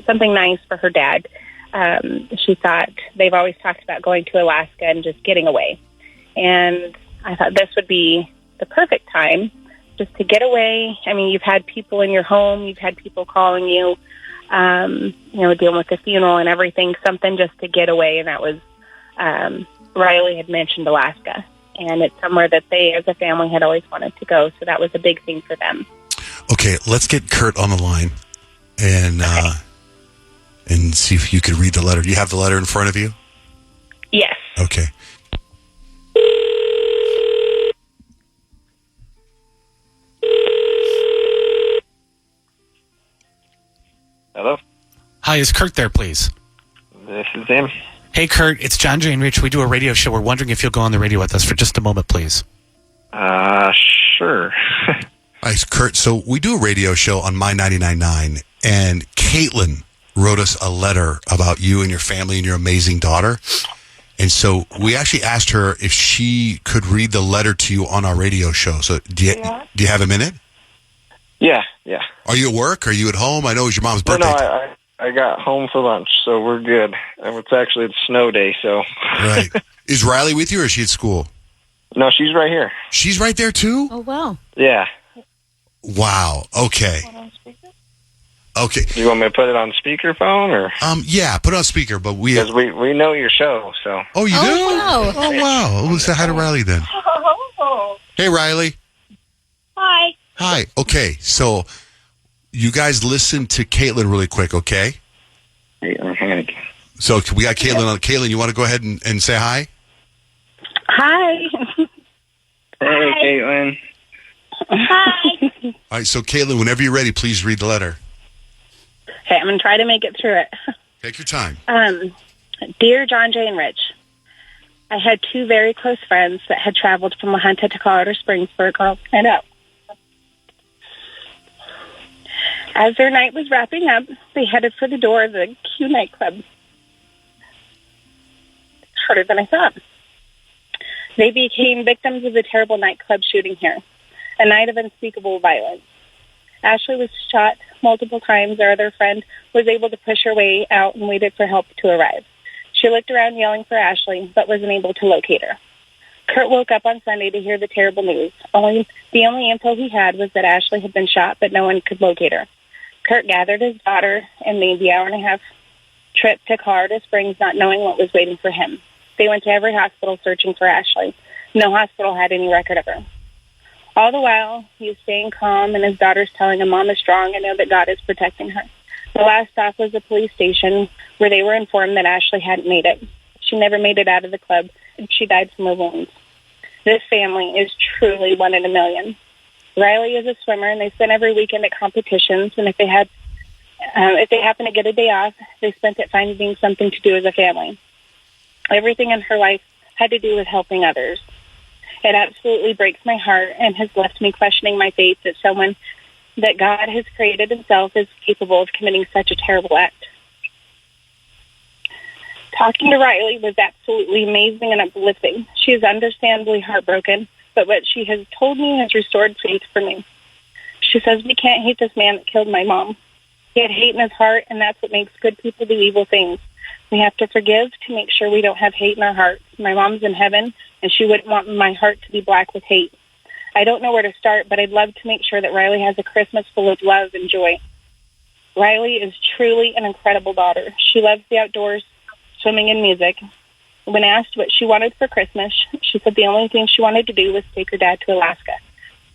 S5: something nice for her dad. She thought they've always talked about going to Alaska and just getting away. And I thought this would be the perfect time just to get away. You've had people in your home, you've had people calling you, dealing with the funeral and everything, something just to get away. And that was, Riley had mentioned Alaska, and it's somewhere that they as a family had always wanted to go. So that was a big thing for them.
S6: Okay, let's get Kurt on the line and see if you could read the letter. Do you have the letter in front of you?
S5: Yes.
S6: Okay.
S7: Hello?
S9: Hi, is Kurt there, please?
S7: This is him.
S9: Hey, Kurt, it's John, Jay, and Rich. We do a radio show. We're wondering if you'll go on the radio with us for just a moment, please.
S7: Sure.
S6: Hi, Kurt. So we do a radio show on My 99.9, and Caitlin wrote us a letter about you and your family and your amazing daughter. And so we actually asked her if she could read the letter to you on our radio show. So do you have a minute?
S7: Yeah.
S6: Are you at work? Are you at home? I know it was your mom's birthday.
S7: No, I got home for lunch, so we're good. And it's actually a snow day, so. Right.
S6: Is Riley with you, or is she at school?
S7: No, she's right here.
S6: She's right there, too?
S8: Oh, wow.
S7: Yeah.
S6: Wow. Okay. Okay.
S7: Do you want me to put it on speakerphone, or?
S6: Yeah, put it on speaker, but
S7: because we know your show, so.
S6: Oh, you do?
S8: Wow.
S6: Oh, wow. We'll say hi to Riley then. Hey, Riley.
S5: Hi.
S6: Hi. Okay, so you guys listen to Caitlin really quick, okay? So we got Caitlin on. Caitlin, you want to go ahead and say hi?
S5: Hi.
S7: Hey, Caitlin.
S5: Hi.
S6: All right, so Caitlin, whenever you're ready, please read the letter.
S5: Okay, I'm going to try to make it through it.
S6: Take your time.
S5: Dear John, Jay, and Rich, I had two very close friends that had traveled from La Junta to Colorado Springs for a girls' night out. As their night was wrapping up, they headed for the door of the Q nightclub. Harder than I thought. They became victims of the terrible nightclub shooting here, a night of unspeakable violence. Ashley was shot multiple times. Our other friend was able to push her way out and waited for help to arrive. She looked around yelling for Ashley, but wasn't able to locate her. Kurt woke up on Sunday to hear the terrible news. The only info he had was that Ashley had been shot, but no one could locate her. Kurt gathered his daughter and made the hour-and-a-half trip to Colorado Springs, not knowing what was waiting for him. They went to every hospital searching for Ashley. No hospital had any record of her. All the while, he was staying calm, and his daughter's telling him, Mom is strong. I know that God is protecting her. The last stop was a police station where they were informed that Ashley hadn't made it. She never made it out of the club, and she died from her wounds. This family is truly one in a million. Riley is a swimmer, and they spent every weekend at competitions, and if they happened to get a day off, they spent it finding something to do as a family. Everything in her life had to do with helping others. It absolutely breaks my heart and has left me questioning my faith that someone that God has created himself is capable of committing such a terrible act. Talking to Riley was absolutely amazing and uplifting. She is understandably heartbroken, but what she has told me has restored faith for me. She says, we can't hate this man that killed my mom. He had hate in his heart, and that's what makes good people do evil things. We have to forgive to make sure we don't have hate in our hearts. My mom's in heaven, and she wouldn't want my heart to be black with hate. I don't know where to start, but I'd love to make sure that Riley has a Christmas full of love and joy. Riley is truly an incredible daughter. She loves the outdoors, swimming, and music. When asked what she wanted for Christmas, she said the only thing she wanted to do was take her dad to Alaska.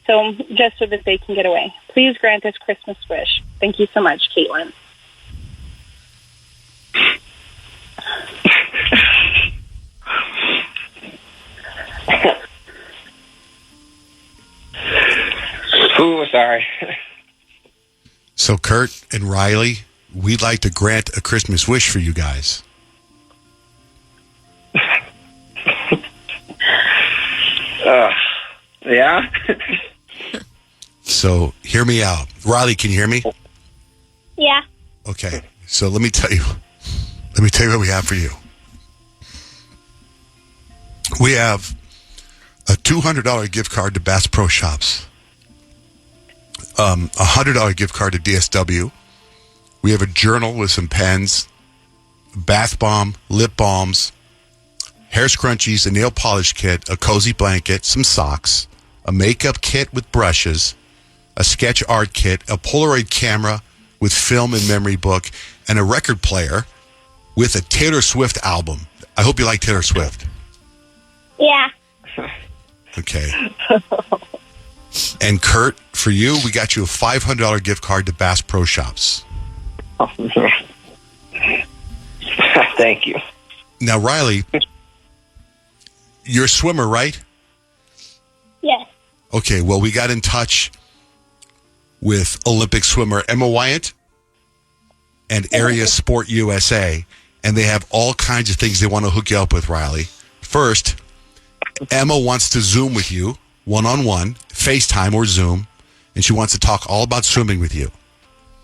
S5: So just so that they can get away. Please grant this Christmas wish. Thank you so much, Caitlin.
S7: Ooh, sorry.
S6: So Kurt and Riley, we'd like to grant a Christmas wish for you guys.
S7: Yeah?
S6: So hear me out. Riley, can you hear me?
S12: Yeah.
S6: Okay. So let me tell you what we have for you. We have a $200 gift card to Bass Pro Shops. A $100 gift card to DSW. We have a journal with some pens, bath bomb, lip balms, hair scrunchies, a nail polish kit, a cozy blanket, some socks, a makeup kit with brushes, a sketch art kit, a Polaroid camera with film and memory book, and a record player with a Taylor Swift album. I hope you like Taylor Swift.
S12: Yeah.
S6: Okay. And Kurt, for you, we got you a $500 gift card to Bass Pro Shops.
S7: Oh, thank you.
S6: Now, Riley, you're a swimmer, right?
S12: Yes.
S6: Okay, well, we got in touch with Olympic swimmer Emma Wyatt and Area Sport USA, and they have all kinds of things they want to hook you up with, Riley. First, Emma wants to Zoom with you, one-on-one, FaceTime or Zoom, and she wants to talk all about swimming with you.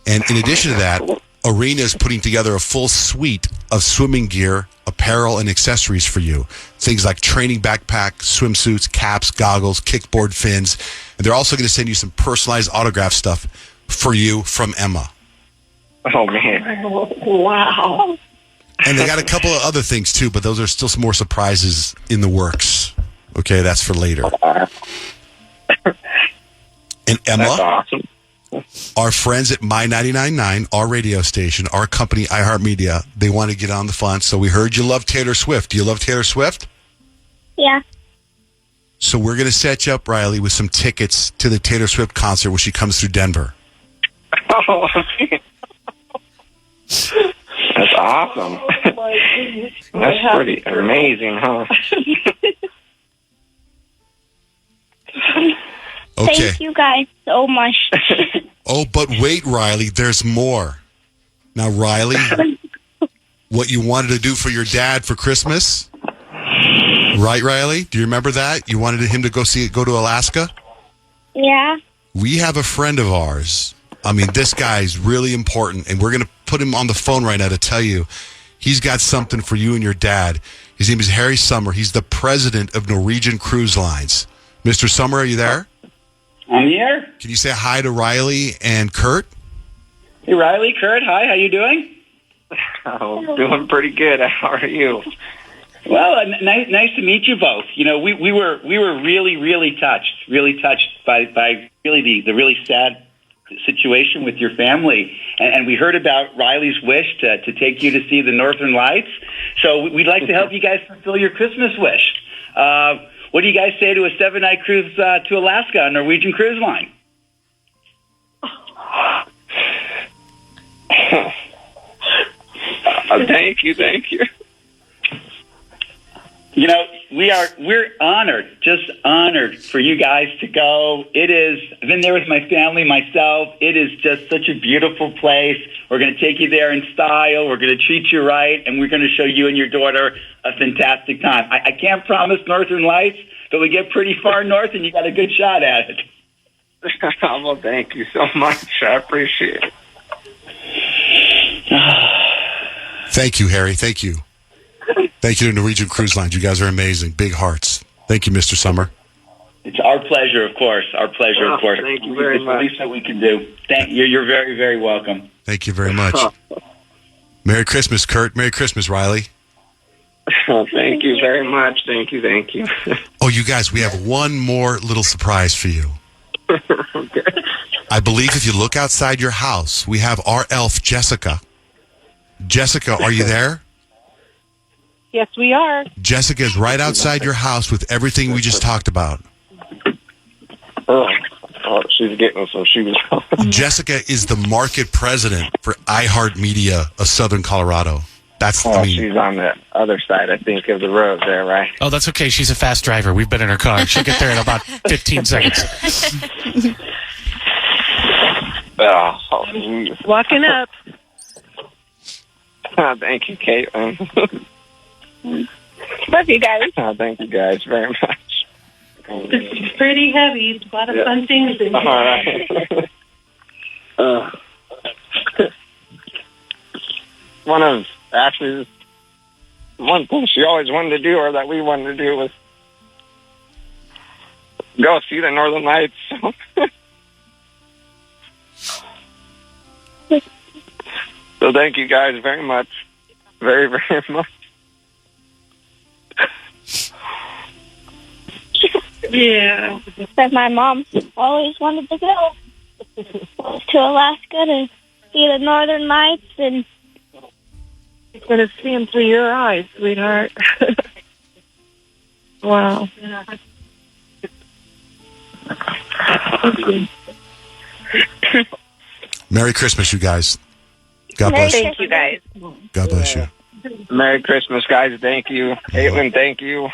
S6: And in addition to that, Arena is putting together a full suite of swimming gear, apparel, and accessories for you. Things like training backpack, swimsuits, caps, goggles, kickboard fins. And they're also going to send you some personalized autograph stuff for you from Emma.
S7: Oh, man.
S12: Wow.
S6: And they got a couple of other things, too, but those are still some more surprises in the works. Okay, that's for later. And Emma,
S7: that's awesome.
S6: Our friends at My 99.9, our radio station, our company, iHeartMedia, they want to get on the fun. So we heard you love Taylor Swift. Do you love Taylor Swift?
S12: Yeah.
S6: So we're going to set you up, Riley, with some tickets to the Taylor Swift concert when she comes through Denver.
S7: Oh, that's awesome. That's pretty amazing, huh?
S6: Okay.
S12: Thank you guys so much.
S6: Oh, but wait, Riley, there's more. Now, Riley, what you wanted to do for your dad for Christmas? Right, Riley? Do you remember that? You wanted him to go to Alaska?
S12: Yeah.
S6: We have a friend of ours. I mean, this guy's really important, and we're going to put him on the phone right now to tell you he's got something for you and your dad. His name is Harry Summer. He's the president of Norwegian Cruise Lines. Mr. Summer, are you there?
S13: I'm here.
S6: Can you say hi to Riley and Kurt?
S13: Hey, Riley, Kurt, hi. How you doing?
S7: Oh, doing pretty good. How are you?
S13: Well, nice to meet you both. You know, we were really touched by really the really sad situation with your family, and we heard about Riley's wish to take you to see the Northern Lights. So we'd like to help you guys fulfill your Christmas wish. What do you guys say to a 7-night cruise to Alaska on Norwegian Cruise Line?
S7: Thank you.
S13: You know, we're honored, just honored for you guys to go. I've been there with my family, myself. It is just such a beautiful place. We're going to take you there in style. We're going to treat you right, and we're going to show you and your daughter a fantastic time. I can't promise Northern Lights, but we get pretty far north, and you got a good shot at it.
S7: Well, thank you so much. I appreciate it.
S6: Thank you, Harry. Thank you. Thank you to Norwegian Cruise Lines. You guys are amazing. Big hearts. Thank you, Mr. Summer.
S13: It's our pleasure, of course. Our pleasure, of course.
S7: Thank you very
S13: It's
S7: much.
S13: the least that we can do. Thank you. You're very, very welcome.
S6: Thank you very much. Merry Christmas, Kurt. Merry Christmas, Riley.
S7: Thank you very much. Thank you.
S6: Oh, you guys, we have one more little surprise for you.
S7: Okay.
S6: I believe if you look outside your house, we have our elf, Jessica. Jessica, are you there?
S5: Yes, we are.
S6: Jessica is right outside your house with everything we just talked about.
S7: Oh, she's getting some shoes.
S6: Jessica is the market president for iHeartMedia of Southern Colorado.
S7: She's on the other side, I think, of the road there, right?
S9: Oh, that's okay. She's a fast driver. We've been in her car. She'll get there in about 15 seconds.
S5: Walking up.
S7: Thank you, Caitlin.
S5: Love you guys.
S7: Thank you guys very much.
S5: It's pretty heavy. It's a lot of fun things in here.
S7: All right. One thing she always wanted to do, or that we wanted to do, was go see the Northern Lights. So thank you guys very much. Very, very much.
S12: Yeah. But my mom always wanted to go to Alaska to see the Northern Lights, and
S14: You're going to see them through your eyes, sweetheart. Wow.
S6: Merry Christmas, you guys. God bless you.
S5: Thank you, guys.
S6: God bless you.
S7: Merry Christmas, guys. Thank you. Caitlin, thank you.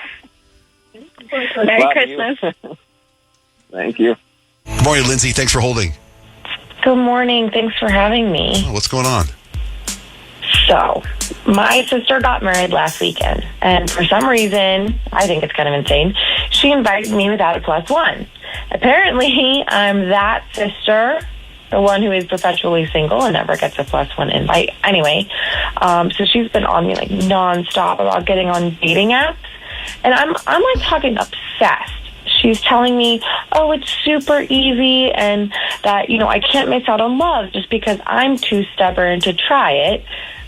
S5: Merry
S7: Love
S5: Christmas.
S7: you. Thank you.
S6: Good morning, Lindsay. Thanks for holding.
S2: Good morning. Thanks for having me.
S6: Oh, what's going on?
S2: So, my sister got married last weekend, and for some reason, I think it's kind of insane, she invited me without a +1. Apparently, I'm that sister, the one who is perpetually single and never gets a +1 invite. Anyway, so she's been on me like nonstop about getting on dating apps, and I'm like talking obsessed. She's telling me, oh, it's super easy, and that, I can't miss out on love just because I'm too stubborn to try it,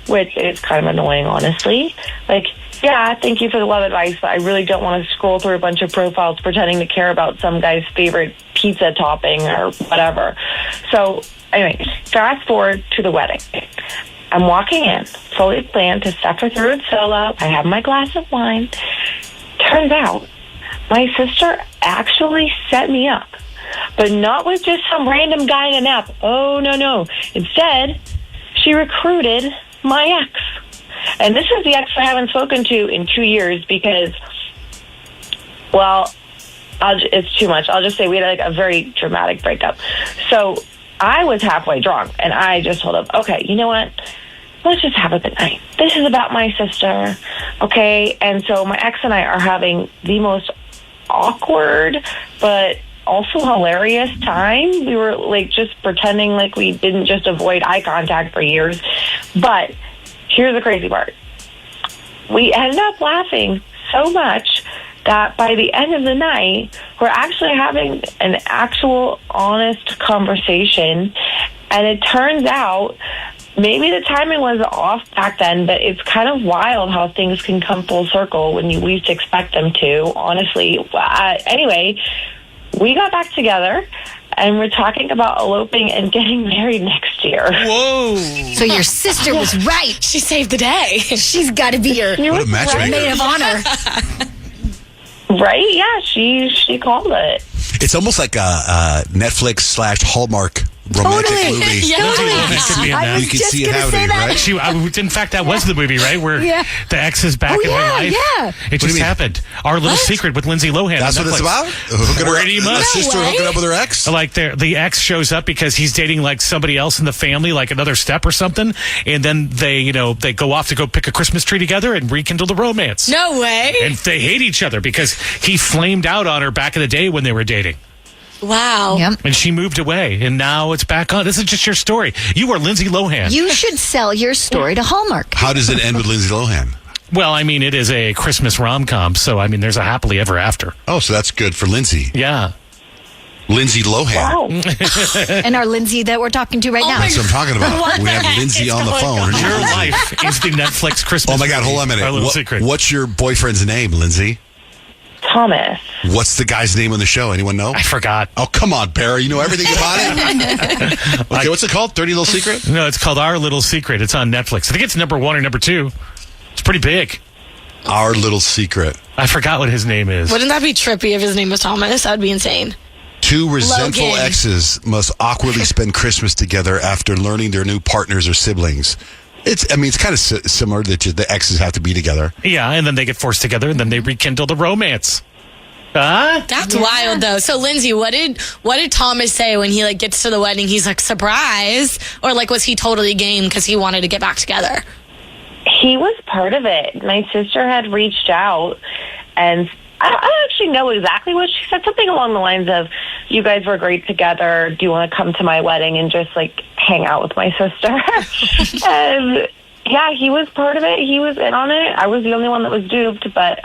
S2: which is kind of annoying, honestly. Like, yeah, thank you for the love advice, but I really don't want to scroll through a bunch of profiles pretending to care about some guy's favorite pizza topping or whatever. So, anyway, fast forward to the wedding. I'm walking in, fully planned to suffer through it solo. I have my glass of wine. Turns out, my sister actually set me up, but not with just some random guy in an app. Oh, no. Instead, she recruited my ex. And this is the ex I haven't spoken to in 2 years because, well, it's too much. I'll just say we had like a very dramatic breakup. So I was halfway drunk, and I just told him, okay, you know what? Let's just have a good night. This is about my sister, okay? And so my ex and I are having the most awkward but also hilarious time. We were like just pretending like we didn't just avoid eye contact for years. But here's the crazy part. We ended up laughing so much that by the end of the night, we're actually having an actual honest conversation. And it turns out maybe the timing was off back then, but it's kind of wild how things can come full circle when you least expect them to, honestly. Anyway, we got back together, and we're talking about eloping and getting married next year.
S9: Whoa.
S8: So your sister was right.
S10: She saved the day.
S8: She's got to be your maid of honor.
S2: Right? Yeah, she called it.
S6: It's almost like a Netflix/Hallmark romantic movie.
S10: Yeah.
S6: You can see it happening, right?
S9: In fact, that was the movie, right? Where the ex is back in her life.
S8: Yeah.
S9: It just happened. Our Little Secret with Lindsay Lohan.
S6: That's what it's about? Sister hooking up with her ex?
S9: Like the ex shows up because he's dating like somebody else in the family, like another step or something. And then they go off to go pick a Christmas tree together and rekindle the romance.
S10: No way.
S9: And they hate each other because he flamed out on her back in the day when they were dating.
S10: Wow.
S8: Yep.
S9: And she moved away, and now it's back on. This is just your story. You are Lindsay Lohan.
S8: You should sell your story to Hallmark.
S6: How does it end with Lindsay Lohan?
S9: Well, I mean, it is a Christmas rom-com, so, I mean, there's a happily ever after.
S6: Oh, so that's good for Lindsay.
S9: Yeah.
S6: Lindsay Lohan.
S8: And our Lindsay that we're talking to right now.
S6: That's what I'm talking about.
S8: What
S6: We
S8: the
S6: have
S8: heck
S6: Lindsay
S8: is
S6: on the
S8: going
S6: phone.
S8: on?
S9: Your life is the Netflix Christmas.
S6: Oh my God! Hold on a
S9: Our
S6: minute.
S9: little secret.
S6: What's your boyfriend's name, Lindsay?
S2: Thomas.
S6: What's the guy's name on the show? Anyone know?
S9: I forgot.
S6: Oh, come on, Barry. You know everything about it? Okay, what's it called? 30 Little Secret?
S9: No, it's called Our Little Secret. It's on Netflix. I think it's number 1 or number 2. It's pretty big.
S6: Our Little Secret.
S9: I forgot what his name is.
S10: Wouldn't that be trippy if his name was Thomas? That would be insane.
S6: 2 resentful
S10: Logan.
S6: exes must awkwardly spend Christmas together after learning their new partners or siblings. It's kind of similar that the exes have to be together.
S9: Yeah, and then they get forced together, and then they rekindle the romance. Huh?
S10: That's wild, though. So, Lindsay, what did Thomas say when he gets to the wedding? He's like, surprise, or was he totally game because he wanted to get back together?
S2: He was part of it. My sister had reached out, and I don't actually know exactly what she said. Something along the lines of, "You guys were great together. Do you want to come to my wedding and just hang out with my sister?" And yeah, he was part of it. He was in on it. I was the only one that was duped, but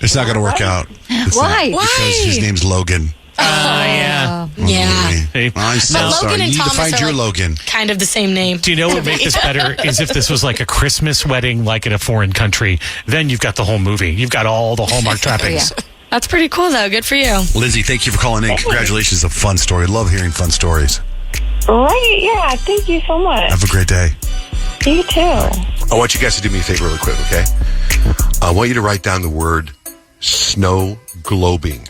S6: it's not going to work out.
S8: Why?
S6: Because his name's Logan.
S9: Yeah.
S10: Yeah.
S6: I'm so
S10: But Logan
S6: sorry.
S10: and
S6: You need to
S10: Thomas
S6: find
S10: are,
S6: your Logan.
S10: kind of the same name.
S9: Do you know what would make this better is if this was like a Christmas wedding, like in a foreign country. Then you've got the whole movie. You've got all the Hallmark trappings.
S10: That's pretty cool, though. Good for you.
S6: Lindsay, thank you for calling in. Congratulations. It's a fun story. Love hearing fun stories.
S2: right, yeah. Thank you so much.
S6: Have a great day.
S2: You too.
S6: I want you guys to do me a favor really quick, okay? I want you to write down the word snow globing.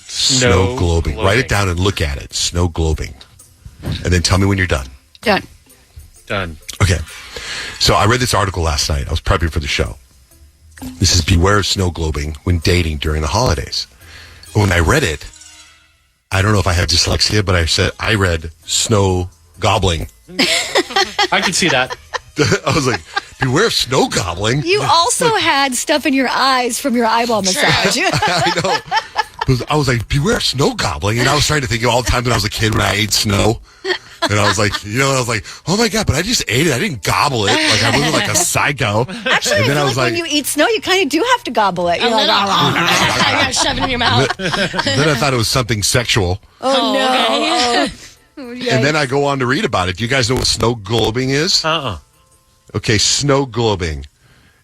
S6: Snow globing. Write it down and look at it. Snow globing. And then tell me when you're done.
S9: Done.
S6: Okay. So I read this article last night. I was prepping for the show. This is beware of snow globing when dating during the holidays. When I read it, I don't know if I have dyslexia, but I read snow gobbling.
S9: I can see that.
S6: I was like, beware of snow gobbling.
S8: You also had stuff in your eyes from your eyeball massage.
S6: I know. I was like, beware of snow gobbling. And I was trying to think of all the times when I was a kid when I ate snow. And I was like, oh my God, but I just ate it. I didn't gobble it. I wasn't like a psycho.
S8: Actually,
S6: and then
S8: I feel when you eat snow, you kind of do have to gobble it. You're like,
S10: you gotta shove it in your mouth.
S6: Then I thought it was something sexual.
S8: oh, no.
S10: okay.
S6: And then I go on to read about it. Do you guys know what snow globing is? Okay, snow globing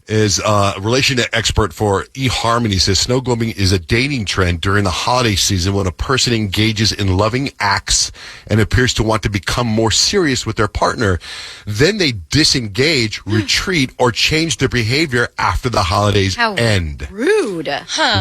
S6: is a relation expert for eHarmony says snow globing is a dating trend during the holiday season when a person engages in loving acts and appears to want to become more serious with their partner. Then they disengage, retreat, or change their behavior after the holidays end.
S8: Rude.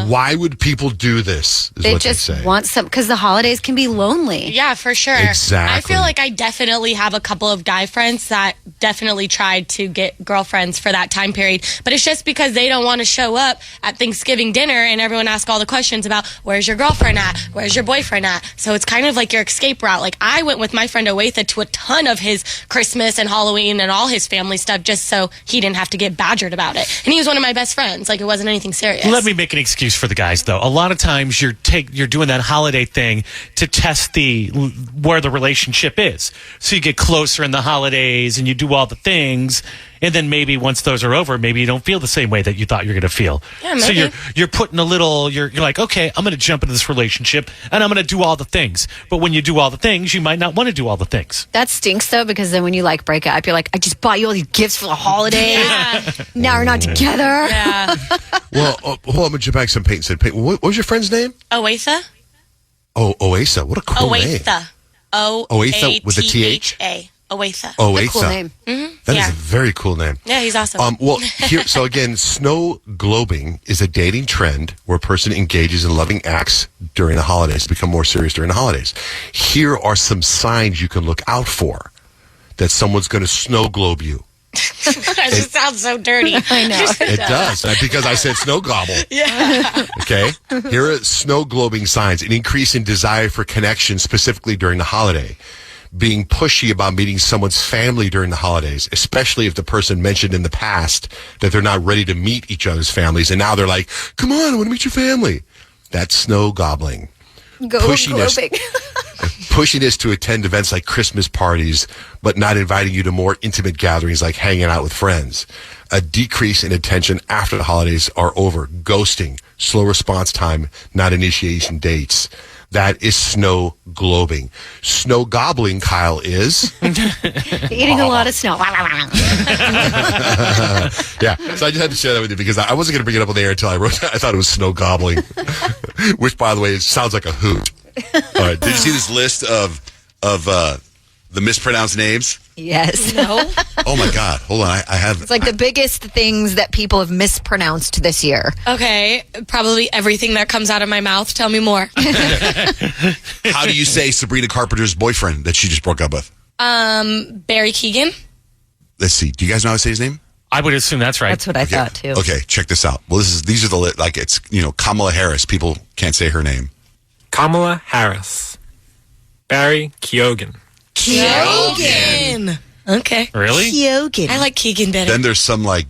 S6: Why would people do this? Is
S8: They
S6: what
S8: just
S6: they say.
S8: want some, because the holidays can be lonely.
S10: Yeah, for sure.
S6: Exactly.
S10: I feel like I definitely have a couple of guy friends that definitely tried to get girlfriends for that time period. But it's just because they don't want to show up at Thanksgiving dinner and everyone asks all the questions about where's your girlfriend at? Where's your boyfriend at? So it's kind of like your escape route. Like I went with my friend Owaitha to a ton of his Christmas and Halloween and all his family stuff just so he didn't have to get badgered about it. And he was one of my best friends. Like it wasn't anything serious.
S9: Let me make an excuse for the guys, though. A lot of times you're doing that holiday thing to test where the relationship is. So you get closer in the holidays and you do all the things. And then maybe once those are over, maybe you don't feel the same way that you thought you're going to feel.
S10: Yeah,
S9: so
S10: maybe.
S9: you're putting you're like, okay, I'm going to jump into this relationship and I'm going to do all the things. But when you do all the things, you might not want to do all the things.
S8: That stinks, though, because then when you break up, you're like, I just bought you all these gifts for the holidays.
S10: Yeah.
S8: Now we're not together.
S10: Yeah.
S6: Well, hold on, I'm going to jump back to some Peyton said. Peyton, what was your friend's name?
S10: Owaitha?
S6: Oh, Oaisa. What a cool name.
S10: Owaitha.
S6: Owaitha with a TH?
S10: Owaitha. Owaitha.
S6: Oaisa.
S8: Cool name.
S10: Mm-hmm.
S6: That is a very cool name.
S10: Yeah, he's awesome.
S6: So again, snow globing is a dating trend where a person engages in loving acts during the holidays, become more serious during the holidays. Here are some signs you can look out for that someone's going to snow globe you.
S10: That just sounds so dirty.
S8: I know.
S6: It does, because I said snow gobble.
S10: Yeah.
S6: Okay? Here are snow globing signs. An increase in desire for connection, specifically during the holiday. Being pushy about meeting someone's family during the holidays, especially if the person mentioned in the past that they're not ready to meet each other's families, and now they're like, come on, I want to meet your family. That's snow gobbling. Pushiness to attend events like Christmas parties, but not inviting you to more intimate gatherings like hanging out with friends. A decrease in attention after the holidays are over. Ghosting, slow response time, not initiation dates. That is snow globing. Snow gobbling, Kyle, is
S8: Eating a lot of snow.
S6: yeah. So I just had to share that with you because I wasn't going to bring it up on the air until I wrote that. I thought it was snow gobbling, which, by the way, it sounds like a hoot. All right. Did you see this list of the mispronounced names?
S8: Yes.
S10: No.
S6: Oh my God! Hold on, I have.
S8: It's like the biggest things that people have mispronounced this year.
S10: Okay, probably everything that comes out of my mouth. Tell me more.
S6: How do you say Sabrina Carpenter's boyfriend that she just broke up with?
S10: Barry Keoghan.
S6: Let's see. Do you guys know how to say his name?
S9: I would assume that's right.
S8: That's what I thought too.
S6: Okay, check this out. Well, these are the like it's Kamala Harris. People can't say her name.
S4: Kamala Harris. Barry Keoghan.
S10: Keoghan. Okay.
S9: Really?
S8: Keoghan.
S10: I like Keegan better.
S6: Then there's some like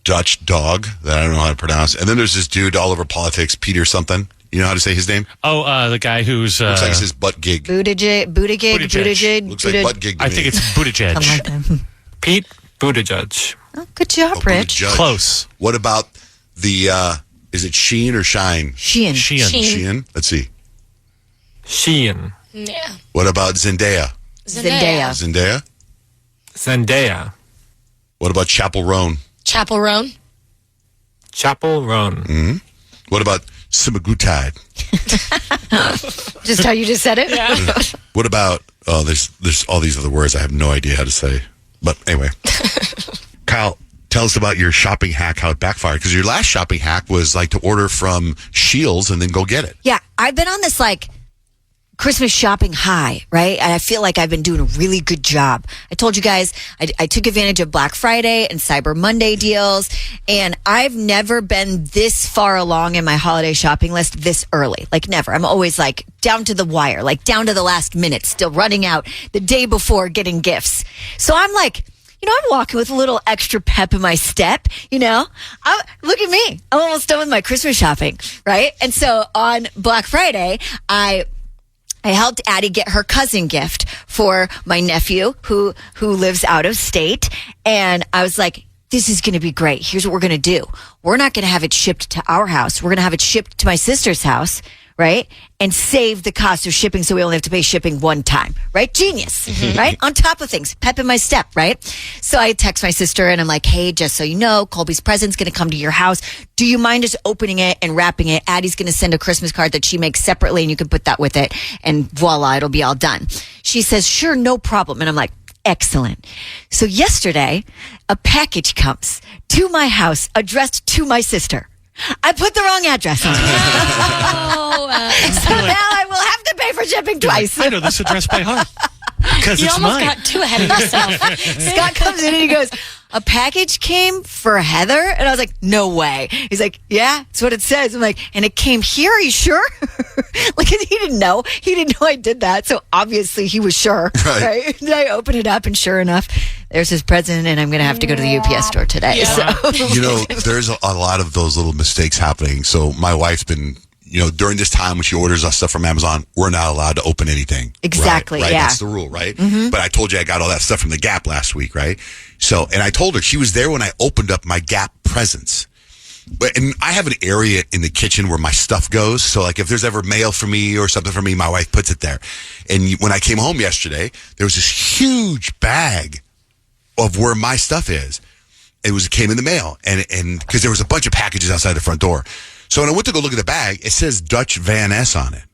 S6: Dutch dog that I don't know how to pronounce, and then there's this dude all over politics, Peter something. You know how to say his name?
S9: Oh, the guy who's
S6: looks like it says butt gig.
S8: Buttigieg.
S6: Looks like butt gig. To
S9: I
S6: me.
S9: think it's Buttigieg.
S8: Something like that.
S4: Pete Buttigieg.
S8: Oh, good job, Rich.
S6: Buttigieg.
S9: Close.
S6: What about the? Is it Sheen or Shine?
S8: Sheehan.
S6: Sheehan. Let's see.
S4: Sheehan.
S10: Yeah.
S6: What about Zendaya?
S8: Zendaya.
S4: Zendaya.
S6: What about Chapel Roan?
S10: Chapel Roan.
S4: Chapel Roan.
S6: Mm-hmm. What about Semaglutide?
S8: Just how you just said it?
S10: Yeah.
S6: What about there's all these other words I have no idea how to say. But anyway. Kyle, tell us about your shopping hack, how it backfired. Because your last shopping hack was like to order from Shields and then go get it.
S8: Yeah, I've been on this like Christmas shopping high, right? And I feel like I've been doing a really good job. I told you guys I took advantage of Black Friday and Cyber Monday deals, and I've never been this far along in my holiday shopping list this early. Like never. I'm always like down to the wire, like down to the last minute, still running out the day before getting gifts. So I'm like, I'm walking with a little extra pep in my step, look at me. I'm almost done with my Christmas shopping, right? And so on Black Friday, I helped Addie get her cousin gift for my nephew who lives out of state. And I was like, this is going to be great. Here's what we're going to do. We're not going to have it shipped to our house. We're going to have it shipped to my sister's house, right? And save the cost of shipping so we only have to pay shipping one time, right? Genius, right? On top of things, pep in my step, right? So I text my sister and I'm like, hey, just so you know, Colby's present's going to come to your house. Do you mind just opening it and wrapping it? Addie's going to send a Christmas card that she makes separately and you can put that with it and voila, it'll be all done. She says, sure, no problem. And I'm like, excellent. So yesterday, a package comes to my house addressed to my sister. I put the wrong address on it. So now I will have to pay for shipping twice.
S9: I know this address by heart. Because
S10: You
S9: it's
S10: almost
S9: mine.
S10: got too ahead of yourself.
S8: Scott comes in and he goes, a package came for Heather? And I was like, no way. He's like, yeah, that's what it says. I'm like, and it came here? Are you sure? Like, he didn't know. He didn't know I did that. So obviously he was sure. Right? And I open it up and sure enough, there's his present and I'm going to have to go to the UPS store today.
S10: Yeah.
S8: So.
S6: There's a lot of those little mistakes happening. So my wife's been, during this time when she orders us stuff from Amazon, we're not allowed to open anything.
S8: Exactly,
S6: Right?
S8: yeah.
S6: That's the rule, right?
S8: Mhm.
S6: But I told you I got all that stuff from the Gap last week, right? So, and I told her she was there when I opened up my Gap presents. And I have an area in the kitchen where my stuff goes. So like if there's ever mail for me or something for me, my wife puts it there. And when I came home yesterday, there was this huge bag of where my stuff is. It came in the mail and because there was a bunch of packages outside the front door. So when I went to go look at the bag, it says Dutch Van Ness on it.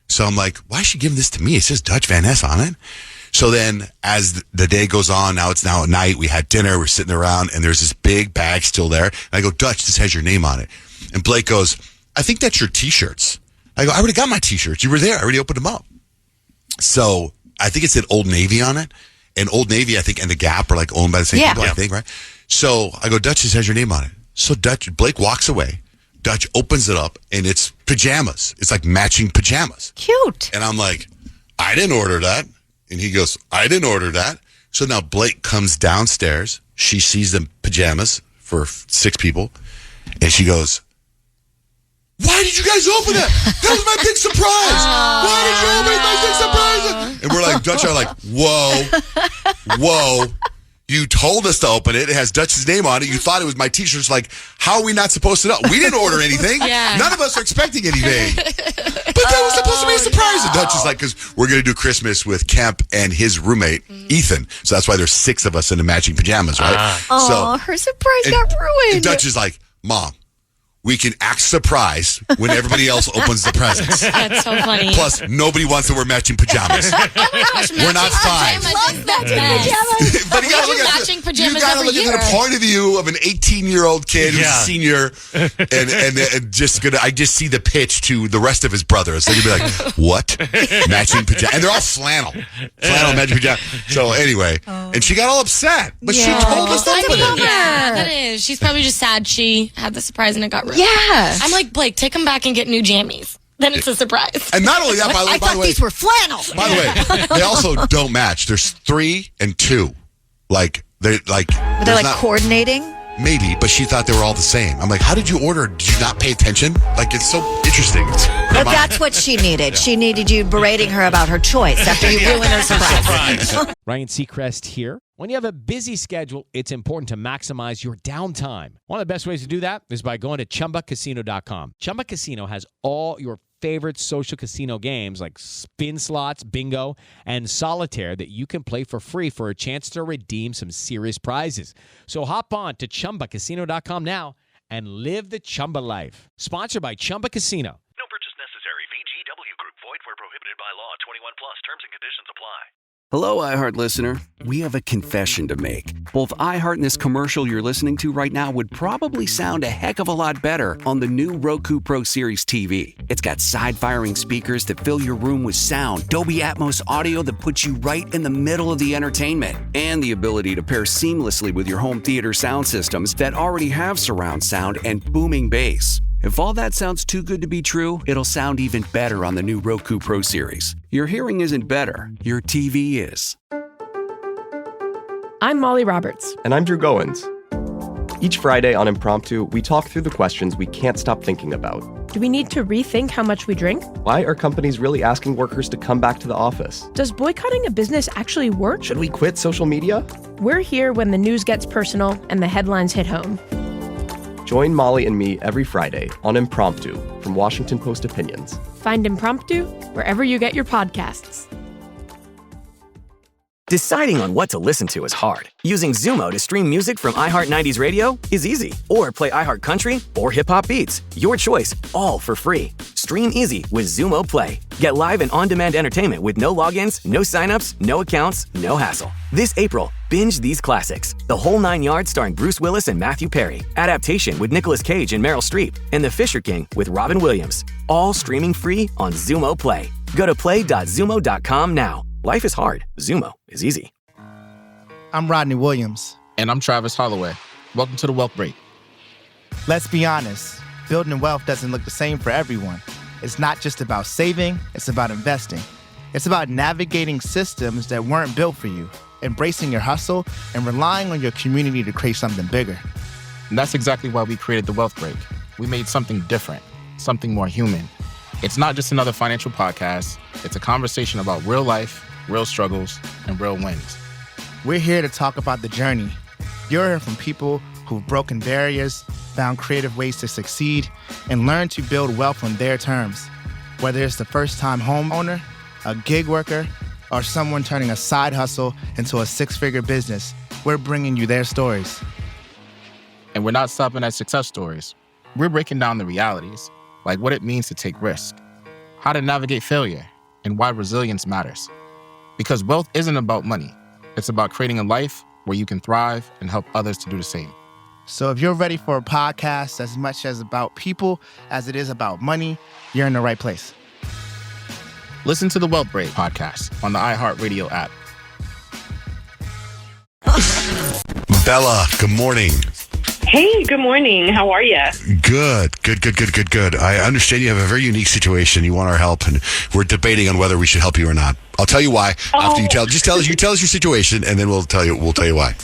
S6: So I'm like, why is she giving this to me? It says Dutch Van Ness on it. So then as the day goes on, now it's now at night, we had dinner, we're sitting around and there's this big bag still there. And I go, Dutch, this has your name on it. And Blake goes, I think that's your t-shirts. I go, I already got my t-shirts. You were there. I already opened them up. So I think it said Old Navy on it. And Old Navy, I think, and the Gap are like owned by the same people, I think, right? So I go, Dutch, this has your name on it. So Blake walks away. Dutch opens it up and it's pajamas. It's like matching pajamas.
S8: Cute.
S6: And I'm like, I didn't order that. And he goes, I didn't order that. So now Blake comes downstairs. She sees the pajamas for 6 people. And she goes, why did you guys open that? That was my big surprise. Why did you open my big surprise? And we're like, Dutch are like, whoa. You told us to open it. It has Dutch's name on it. You thought it was my t-shirts. Like, how are we not supposed to know? We didn't order anything.
S10: Yeah.
S6: None of us are expecting anything. But that was supposed to be a surprise. And Dutch is like, because we're going to do Christmas with Kemp and his roommate, Ethan. So that's why there's 6 of us in the matching pajamas, right?
S8: Oh, her surprise got ruined.
S6: And Dutch is like, Mom, we can act surprised when everybody else opens the presents.
S10: That's so funny.
S6: Plus, nobody wants to wear matching pajamas.
S10: Oh my gosh,
S6: We're not 5.
S10: Love matching pajamas.
S6: But you gotta look
S10: matching pajamas
S6: you gotta
S10: every
S6: look
S10: year.
S6: at the point of view of an 18-year-old kid who's a senior, and I just see the pitch to the rest of his brothers. They'd be like, "What? Matching pajamas?" And they're all flannel matching pajamas. So anyway, and she got all upset, but she told us to open it.
S10: Yeah, that is. She's probably just sad she had the surprise and it got ruined.
S8: Yeah.
S10: I'm like, Blake, take them back and get new jammies. Then it's a surprise.
S6: And not only that, by
S8: I
S6: the
S8: thought
S6: way,
S8: these were flannel.
S6: by the way, they also don't match. There's 3 and 2. Like they're like
S8: But they're like coordinating.
S6: Maybe, but she thought they were all the same. I'm like, how did you order? Did you not pay attention? Like, it's so interesting.
S8: But that's what she needed. She needed you berating her about her choice after you ruined her surprise.
S16: Ryan Seacrest here. When you have a busy schedule, it's important to maximize your downtime. One of the best ways to do that is by going to ChumbaCasino.com. Chumba Casino has all your favorite social casino games like spin slots, bingo, and solitaire that you can play for free for a chance to redeem some serious prizes. So hop on to ChumbaCasino.com now and live the Chumba life. Sponsored by Chumba Casino.
S17: No purchase necessary. VGW Group. Void where prohibited by law. 21 plus. Terms and conditions apply.
S18: Hello, iHeart listener. We have a confession to make. Both iHeart and this commercial you're listening to right now would probably sound a heck of a lot better on the new Roku Pro Series TV. It's got side-firing speakers that fill your room with sound, Dolby Atmos audio that puts you right in the middle of the entertainment, and the ability to pair seamlessly with your home theater sound systems that already have surround sound and booming bass. If all that sounds too good to be true, it'll sound even better on the new Roku Pro Series. Your hearing isn't better, your TV is.
S19: I'm Molly Roberts.
S20: And I'm Drew Goins. Each Friday on Impromptu, we talk through the questions we can't stop thinking about.
S19: Do we need to rethink how much we drink?
S20: Why are companies really asking workers to come back to the office?
S19: Does boycotting a business actually work?
S20: Should we quit social media?
S19: We're here when the news gets personal and the headlines hit home.
S20: Join Molly and me every Friday on Impromptu from Washington Post Opinions.
S19: Find Impromptu wherever you get your podcasts.
S26: Deciding on what to listen to is hard. Using Zumo to stream music from iHeart 90s Radio is easy. Or play iHeart Country or Hip Hop Beats. Your choice, all for free. Stream easy with Zumo Play. Get live and on-demand entertainment with no logins, no signups, no accounts, no hassle. This April, binge these classics. The Whole 9 Yards starring Bruce Willis and Matthew Perry. Adaptation with Nicolas Cage and Meryl Streep. And The Fisher King with Robin Williams. All streaming free on Zumo Play. Go to play.zumo.com now. Life is hard. Zumo is easy.
S21: I'm Rodney Williams.
S22: And I'm Travis Holloway. Welcome to the Wealth Break.
S21: Let's be honest, building wealth doesn't look the same for everyone. It's not just about saving, it's about investing. It's about navigating systems that weren't built for you, embracing your hustle, and relying on your community to create something bigger.
S22: And that's exactly why we created the Wealth Break. We made something different, something more human. It's not just another financial podcast. It's a conversation about real life, real struggles, and real wins.
S21: We're here to talk about the journey. You're hearing from people who've broken barriers, found creative ways to succeed, and learned to build wealth on their terms. Whether it's the first-time homeowner, a gig worker, or someone turning a side hustle into a 6-figure business, we're bringing you their stories.
S22: And we're not stopping at success stories. We're breaking down the realities, like what it means to take risk, how to navigate failure, and why resilience matters. Because wealth isn't about money. It's about creating a life where you can thrive and help others to do the same.
S21: So if you're ready for a podcast as much as about people as it is about money, you're in the right place.
S22: Listen to the Wealth Break podcast on the iHeartRadio app.
S6: Bella, good morning.
S27: Hey, good morning. How are you?
S6: Good. I understand you have a very unique situation. You want our help, and we're debating on whether we should help you or not. I'll tell you why after you tell us your situation, and then we'll tell you why.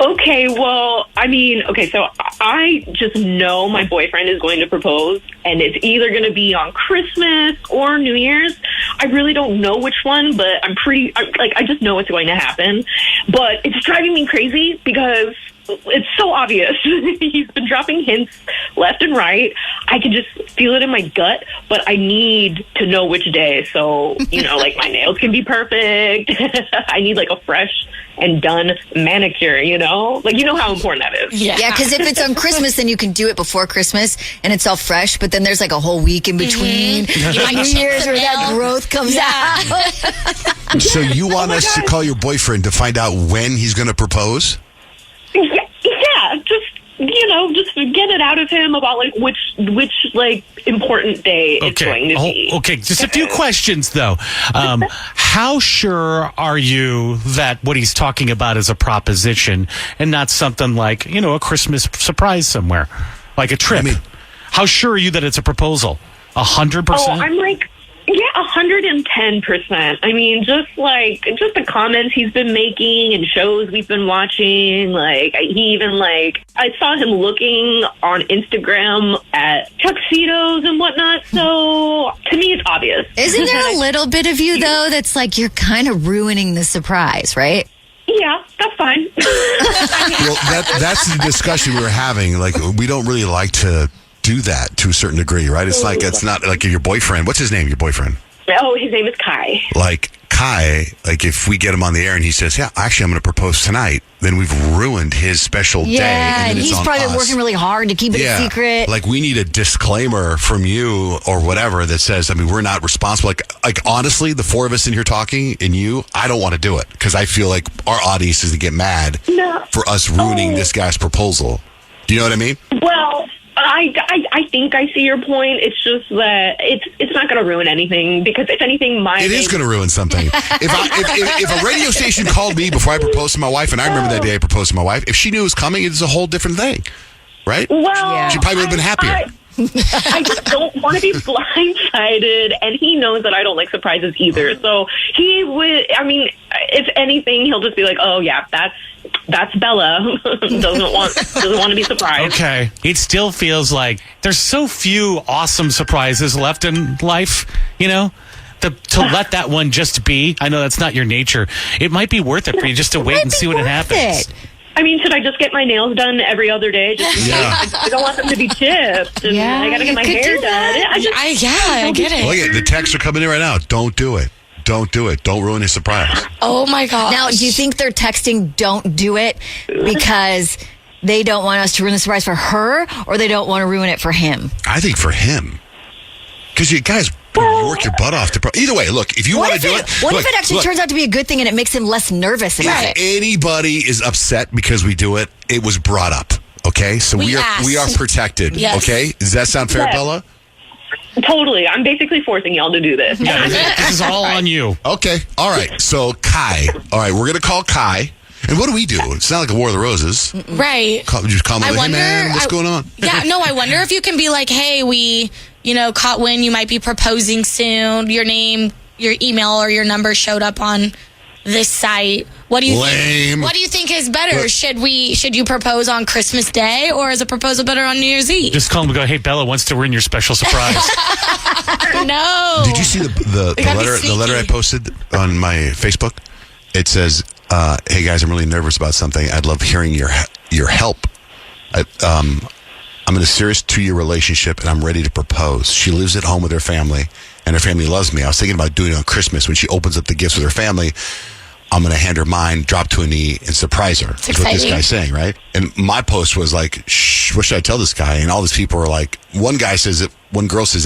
S27: Okay, well, so I just know my boyfriend is going to propose, and it's either going to be on Christmas or New Year's. I really don't know which one, but I just know it's going to happen. But it's driving me crazy because it's so obvious. He's been dropping hints left and right. I can just feel it in my gut, but I need to know which day. So, like my nails can be perfect. I need like a fresh and done manicure, Like, how important that is.
S8: Yeah, because if it's on Christmas, then you can do it before Christmas and it's all fresh, but then there's like a whole week in between.
S10: You might
S8: New
S10: check
S8: Year's
S10: the
S8: where that
S10: mail.
S8: growth comes out.
S6: So you want us to call your boyfriend to find out when he's going to propose?
S27: Yeah, just get it out of him about like which important day it's going to be.
S9: Okay, just a few questions though. How sure are you that what he's talking about is a proposition and not something like, a Christmas surprise somewhere, like a trip? How sure are you that it's a proposal? 100%?
S27: Oh, I'm like, 110%. I mean, just the comments he's been making and shows we've been watching. Like, I saw him looking on Instagram at tuxedos and whatnot. So to me, it's obvious.
S8: Isn't there a little bit of you, though, that's like you're kind of ruining the surprise, right?
S27: Yeah, that's fine.
S6: Well, that's the discussion we were having. Like, we don't really like to do that to a certain degree, right? It's not like your boyfriend. What's his name, your boyfriend?
S27: Oh, his name is Kai.
S6: Like, Kai, if we get him on the air and he says, yeah, actually, I'm going to propose tonight, then we've ruined his special day.
S8: Yeah, and he's probably working really hard to keep it a secret.
S6: Like, we need a disclaimer from you or whatever that says, we're not responsible. Like honestly, the four of us in here talking and you, I don't want to do it because I feel like our audience is to get mad for us ruining this guy's proposal. Do you know what I mean?
S27: Well, I think I see your point. It's just that it's not going to ruin anything because if anything,
S6: it is going to ruin something. If a radio station called me before I proposed to my wife, and I remember that day I proposed to my wife, if she knew it was coming, it's a whole different thing, right?
S27: Well,
S6: she probably would have been happier.
S27: I just don't want to be blindsided, and he knows that I don't like surprises either. So he would. I mean, if anything, he'll just be like, "Oh yeah, that's Bella doesn't want to be surprised."
S9: Okay, it still feels like there's so few awesome surprises left in life. To let that one just be. I know that's not your nature. It might be worth it for you just to wait and see what happens.
S27: I mean, should I just get my nails done every other day? I don't want them to be chipped, and I got to get my hair done.
S10: I get it.
S6: Look, the texts are coming in right now. Don't do it. Don't do it. Don't ruin his surprise.
S10: Oh my gosh.
S8: Now, do you think they're texting "don't do it" because they don't want us to ruin the surprise for her, or they don't want to ruin it for him?
S6: I think for him, because you guys work your butt off to. Either way, look, if you want to do it,
S8: what if it actually turns out to be a good thing and it makes him less nervous about it?
S6: If anybody is upset because we do it, it was brought up. Okay, so we are protected.
S27: Yes.
S6: Okay, does that sound fair, Bella?
S27: Totally. I'm basically forcing y'all to do this.
S9: This is all on you.
S6: Okay. All right. So Kai. All right. We're going to call Kai. And what do we do? It's not like a War of the Roses.
S10: Right.
S6: Just call him like, hey, man, what's going on?
S10: Yeah, no, I wonder if you can be like, hey, we, caught wind you might be proposing soon. Your name, your email, or your number showed up on this site. What do you think? What do you think is better? Should you propose on Christmas Day, or is a proposal better on New Year's Eve?
S9: Just call him and go, hey, Bella wants to win your special surprise.
S10: No.
S6: Did you see the letter I posted on my Facebook? It says, hey guys, I'm really nervous about something. I'd love hearing your help. I'm in a serious 2-year relationship and I'm ready to propose. She lives at home with her family and her family loves me. I was thinking about doing it on Christmas when she opens up the gifts with her family. I'm going to hand her mine, drop to a knee, and surprise her. That's what this guy's saying, right? And my post was like, shh, what should I tell this guy? And all these people were like, one girl says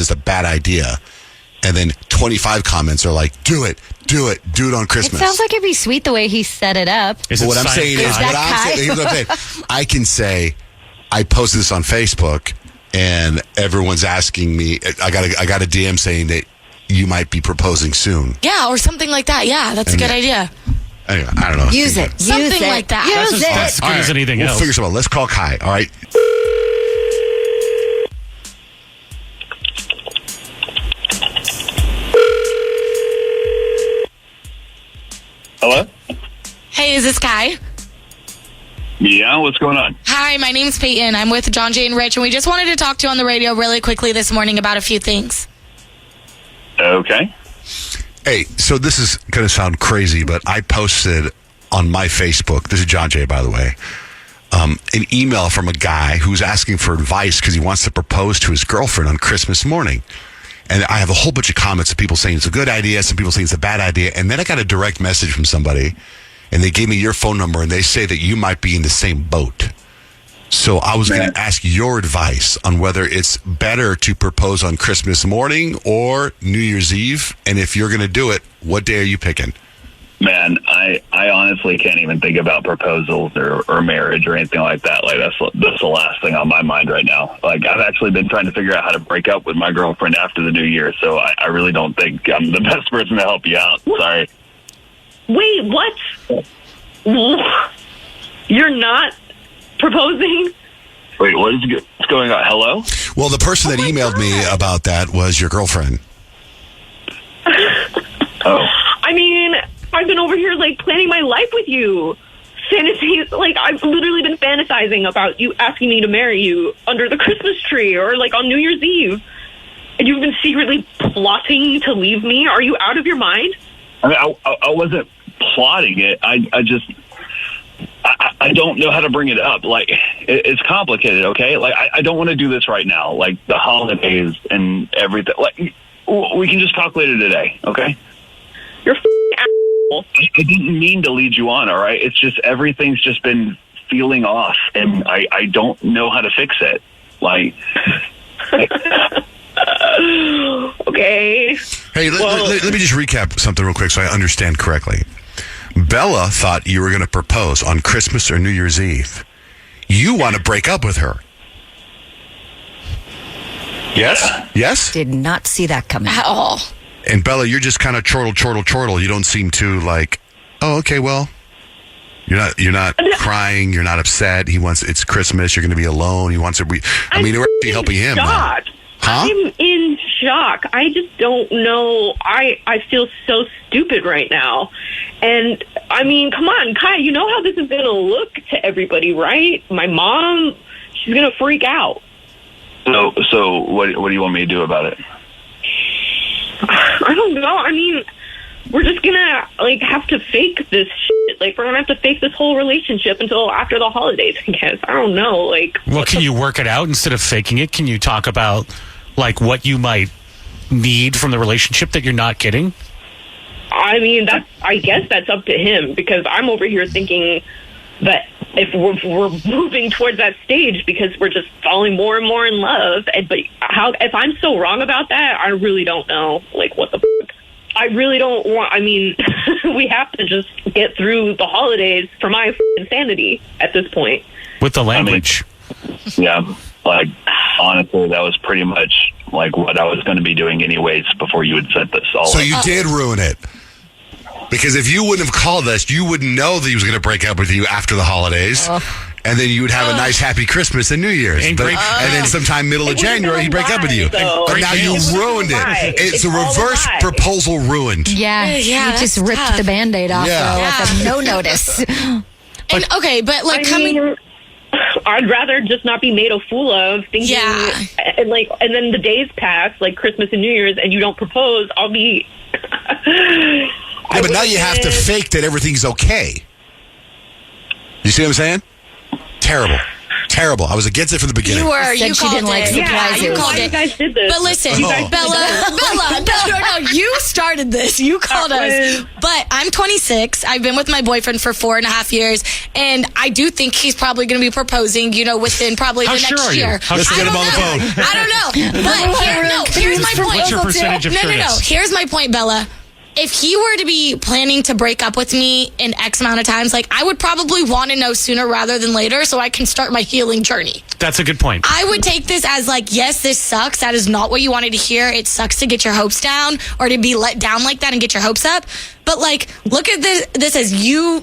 S6: it's a bad idea. And then 25 comments are like, do it on Christmas.
S8: It sounds like it'd be sweet the way he set it up.
S6: But what I'm saying is, here's what I'm saying. I can say, I posted this on Facebook, and everyone's asking me. I got a DM saying that you might be proposing soon.
S10: Yeah, or something like that. Yeah, that's a good idea.
S6: Anyway, I don't know.
S8: Use it.
S10: Something like that.
S9: That's as good as anything else.
S6: We'll figure something out. Let's call Kai. All right.
S1: Hello?
S10: Hey, is this Kai?
S1: Yeah, what's going on?
S10: Hi, my name's Peyton. I'm with John, Jay, and Rich, and we just wanted to talk to you on the radio really quickly this morning about a few things.
S1: Okay.
S6: Hey, so this is going to sound crazy, but I posted on my Facebook, this is John Jay, by the way, an email from a guy who's asking for advice because he wants to propose to his girlfriend on Christmas morning. And I have a whole bunch of comments of people saying it's a good idea, some people saying it's a bad idea. And then I got a direct message from somebody, and they gave me your phone number, and they say that you might be in the same boat. So I was going to ask your advice on whether it's better to propose on Christmas morning or New Year's Eve. And if you're going to do it, what day are you picking?
S1: Man, I honestly can't even think about proposals or marriage or anything like that. Like that's the last thing on my mind right now. Like I've actually been trying to figure out how to break up with my girlfriend after the new year. So I really don't think I'm the best person to help you out. Sorry.
S27: Wait, what? You're not proposing?
S1: Wait, what's going on? Hello?
S6: Well, the person that emailed me about that was your girlfriend.
S1: Oh.
S27: I mean, I've been over here, like, planning my life with you. Like, I've literally been fantasizing about you asking me to marry you under the Christmas tree or, like, on New Year's Eve. And you've been secretly plotting to leave me? Are you out of your mind?
S1: I mean, I wasn't plotting it. I don't know how to bring it up. Like, it's complicated, okay? Like, I don't want to do this right now. Like, the holidays and everything. Like, we can just talk later today, okay?
S27: You're asshole.
S1: I didn't mean to lead you on, all right? It's just everything's just been feeling off, and I don't know how to fix it. Like...
S27: Okay.
S6: Hey, let me just recap something real quick so I understand correctly. Bella thought you were going to propose on Christmas or New Year's Eve. You want to break up with her. Yes? Yes?
S8: Did not see that coming.
S10: At all.
S6: And Bella, you're just kind of chortle. You don't seem too like, oh, okay, well, you're not crying. You're not upset. It's Christmas. You're going to be alone. He wants to be, we're actually helping him.
S27: Shocked.
S6: Huh?
S27: I'm in shock. I just don't know. I feel so stupid right now. And, I mean, come on, Kai, you know how this is going to look to everybody, right? My mom, she's going to freak out.
S1: So what do you want me to do about it?
S27: I don't know. I mean, we're just going to, like, have to fake this shit. Like, we're going to have to fake this whole relationship until after the holidays, I guess. I don't know. Like,
S9: well, can you work it out instead of faking it? Can you talk about, like, what you might need from the relationship that you're not getting?
S27: I mean, I guess that's up to him, because I'm over here thinking that if we're moving towards that stage because we're just falling more and more in love. But if I'm so wrong about that, I really don't know. Like, what the fuck? I really don't want, I mean, we have to just get through the holidays for my sanity at this point.
S9: With the language.
S1: Yeah, like, honestly, that was pretty much, like, what I was going to be doing anyways before you had set this all
S6: So
S1: up.
S6: you did ruin it. Because if you wouldn't have called us, you wouldn't know that he was going to break up with you after the holidays. And then you would have a nice, happy Christmas and New Year's. And then sometime middle of January, he'd break up with you. But now you ruined it. It's a reverse proposal ruined.
S8: Yeah, you just ripped the Band-Aid off like a no notice.
S10: And okay, but like
S27: I'd rather just not be made a fool of thinking, and then the days pass, like Christmas and New Year's, and you don't propose. I'll be.
S6: Yeah, but now you have to fake that everything's okay. You see what I'm saying? Terrible. I was against it from the beginning.
S10: You were. You called
S8: didn't like
S10: it.
S8: surprises.
S27: You called it. You guys did this.
S10: But listen, Bella, no, you started this. You called us. But I'm 26. I've been with my boyfriend for 4.5 years, and I do think he's probably going to be proposing, within probably the next year.
S6: Let's get him on the phone.
S10: I don't know. But here's my point.
S9: What's your percentage of sureness?
S10: No. Here's my point, Bella. If he were to be planning to break up with me in X amount of times, like, I would probably want to know sooner rather than later so I can start my healing journey.
S9: That's a good point.
S10: I would take this as, like, yes, this sucks. That is not what you wanted to hear. It sucks to get your hopes down or to be let down like that and get your hopes up. But, like, look at this as you're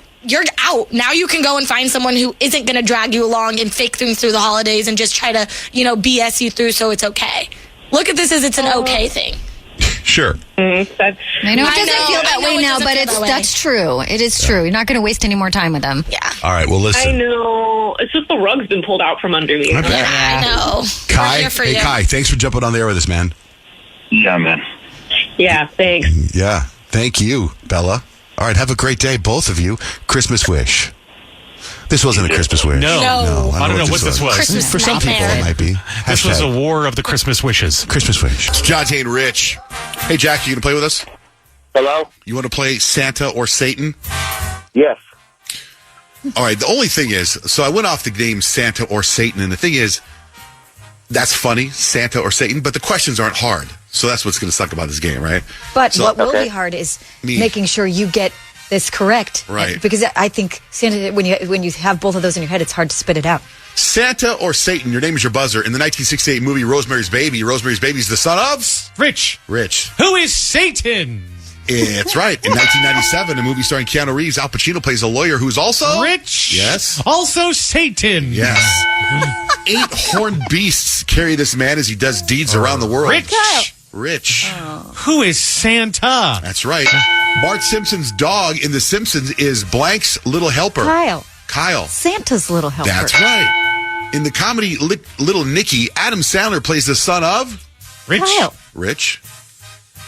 S10: out. Now you can go and find someone who isn't going to drag you along and fake things through the holidays and just try to, BS you through so it's okay. Look at this as it's an okay thing.
S6: Sure.
S3: I know it doesn't feel that way now, but that's true. It is true. You're not going to waste any more time with them.
S10: Yeah.
S6: All right, well,
S27: I
S6: listen.
S27: know. It's just the rug's been pulled out from under me.
S6: I bet.
S10: I know.
S6: Kai,
S10: We're here for
S6: hey,
S10: you.
S6: Kai, thanks for jumping on the air with us, man.
S1: Yeah, man.
S27: Yeah, thanks.
S6: Yeah, thank you, Bella. All right, have a great day, both of you. Christmas wish. This wasn't a Christmas wish.
S9: No. I don't know what this was.
S10: Christmas
S6: For some people,
S10: nightmare.
S6: it might be.
S9: This was
S6: Hashtag
S9: a war of the Christmas wishes.
S6: Christmas wish. It's John Jane Rich. Hey, Jack, you going to play with us?
S11: Hello?
S6: You want to play Santa or Satan?
S11: Yes.
S6: All right, the only thing is, so I went off the name Santa or Satan, and the thing is, that's funny, Santa or Satan, but the questions aren't hard. So that's what's going to suck about this game, right?
S8: But
S6: So-
S8: what will be hard is making sure you get this correct.
S6: Right.
S8: Because I think Santa, when you have both of those in your head, it's hard to spit it out.
S6: Santa or Satan, your name is your buzzer. In the 1968 movie Rosemary's Baby is the son of?
S9: Rich.
S6: Who
S9: is Satan?
S6: It's right. In 1997, a movie starring Keanu Reeves, Al Pacino plays a lawyer who's also...
S9: Rich.
S6: Yes.
S9: Also Satan.
S6: Yes. 8 horned beasts carry this man as he does deeds around the world. Rich.
S9: Who is Santa?
S6: That's right. Bart Simpson's dog in The Simpsons is Blank's little helper. Kyle.
S8: Santa's little helper.
S6: That's right. In the comedy Little Nicky, Adam Sandler plays the son of...
S9: Rich.
S6: Rich.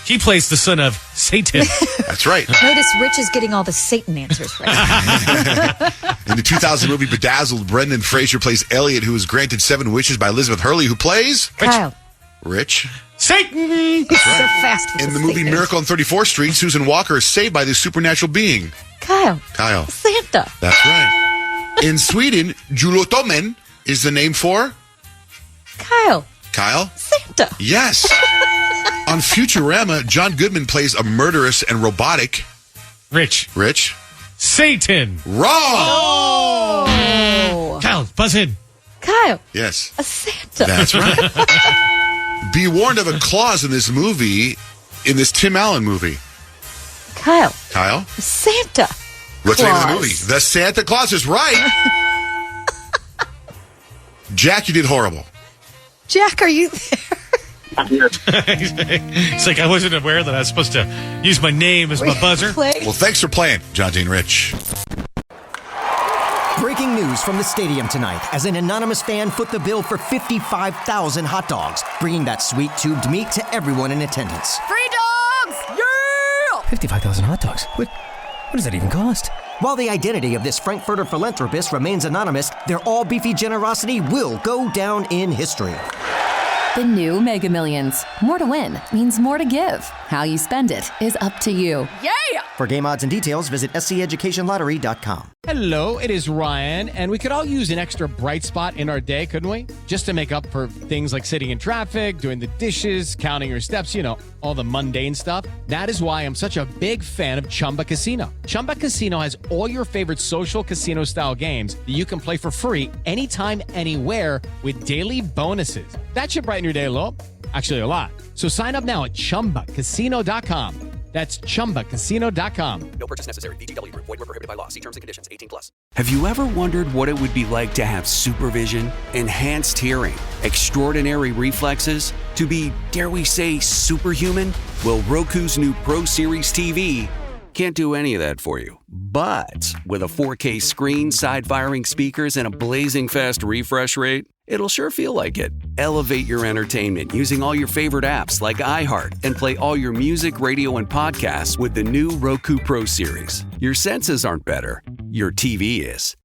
S9: He plays the son of Satan.
S6: That's right.
S8: Notice Rich is getting all the Satan answers right.
S6: In the 2000 movie Bedazzled, Brendan Fraser plays Elliot, who was granted 7 wishes by Elizabeth Hurley, who plays...
S8: Kyle.
S6: Rich.
S9: Satan!
S6: That's
S8: So fast with
S6: In the
S8: the
S6: movie
S8: Satan.
S6: Miracle on 34th Street, Susan Walker is saved by this supernatural being.
S8: Kyle. Santa.
S6: That's right. In Sweden, Julotomen is the name for...
S8: Kyle. Santa.
S6: Yes. On Futurama, John Goodman plays a murderous and robotic...
S9: Rich. Satan.
S6: Wrong!
S8: Oh.
S9: Kyle, buzz in.
S8: Kyle.
S6: Yes.
S8: A Santa.
S6: That's right. Be warned of a clause in this Tim Allen movie.
S8: Kyle.
S6: Kyle?
S8: Santa.
S6: What's the name of the
S8: Claus.
S6: movie? The Santa Claus is right. Jack, you did horrible.
S8: Jack, are you there?
S9: It's like I wasn't aware that I was supposed to use my name as my buzzer.
S6: Well, thanks for playing, John Jane Rich.
S13: Breaking news from the stadium tonight as an anonymous fan foot the bill for 55,000 hot dogs, bringing that sweet tubed meat to everyone in attendance.
S3: Free dogs! Yeah!
S13: 55,000 hot dogs? What does that even cost? While the identity of this Frankfurter philanthropist remains anonymous, their all-beefy generosity will go down in history.
S15: The new Mega Millions. More to win means more to give. How you spend it is up to you.
S3: Yeah!
S13: For game odds and details, visit sceducationlottery.com.
S16: Hello, it is Ryan, and we could all use an extra bright spot in our day, couldn't we? Just to make up for things like sitting in traffic, doing the dishes, counting your steps, all the mundane stuff. That is why I'm such a big fan of Chumba Casino. Chumba Casino has all your favorite social casino-style games that you can play for free anytime, anywhere with daily bonuses. That should brighten your day a little. Actually, a lot. So sign up now at ChumbaCasino.com. That's ChumbaCasino.com.
S18: No purchase necessary. VGW Group. Void where prohibited by law. See terms and conditions. 18+. Have you ever wondered what it would be like to have supervision, enhanced hearing, extraordinary reflexes, to be, dare we say, superhuman? Well, Roku's new Pro Series TV can't do any of that for you. But with a 4K screen, side-firing speakers, and a blazing fast refresh rate, it'll sure feel like it. Elevate your entertainment using all your favorite apps like iHeart and play all your music, radio, and podcasts with the new Roku Pro Series. Your senses aren't better. Your TV is.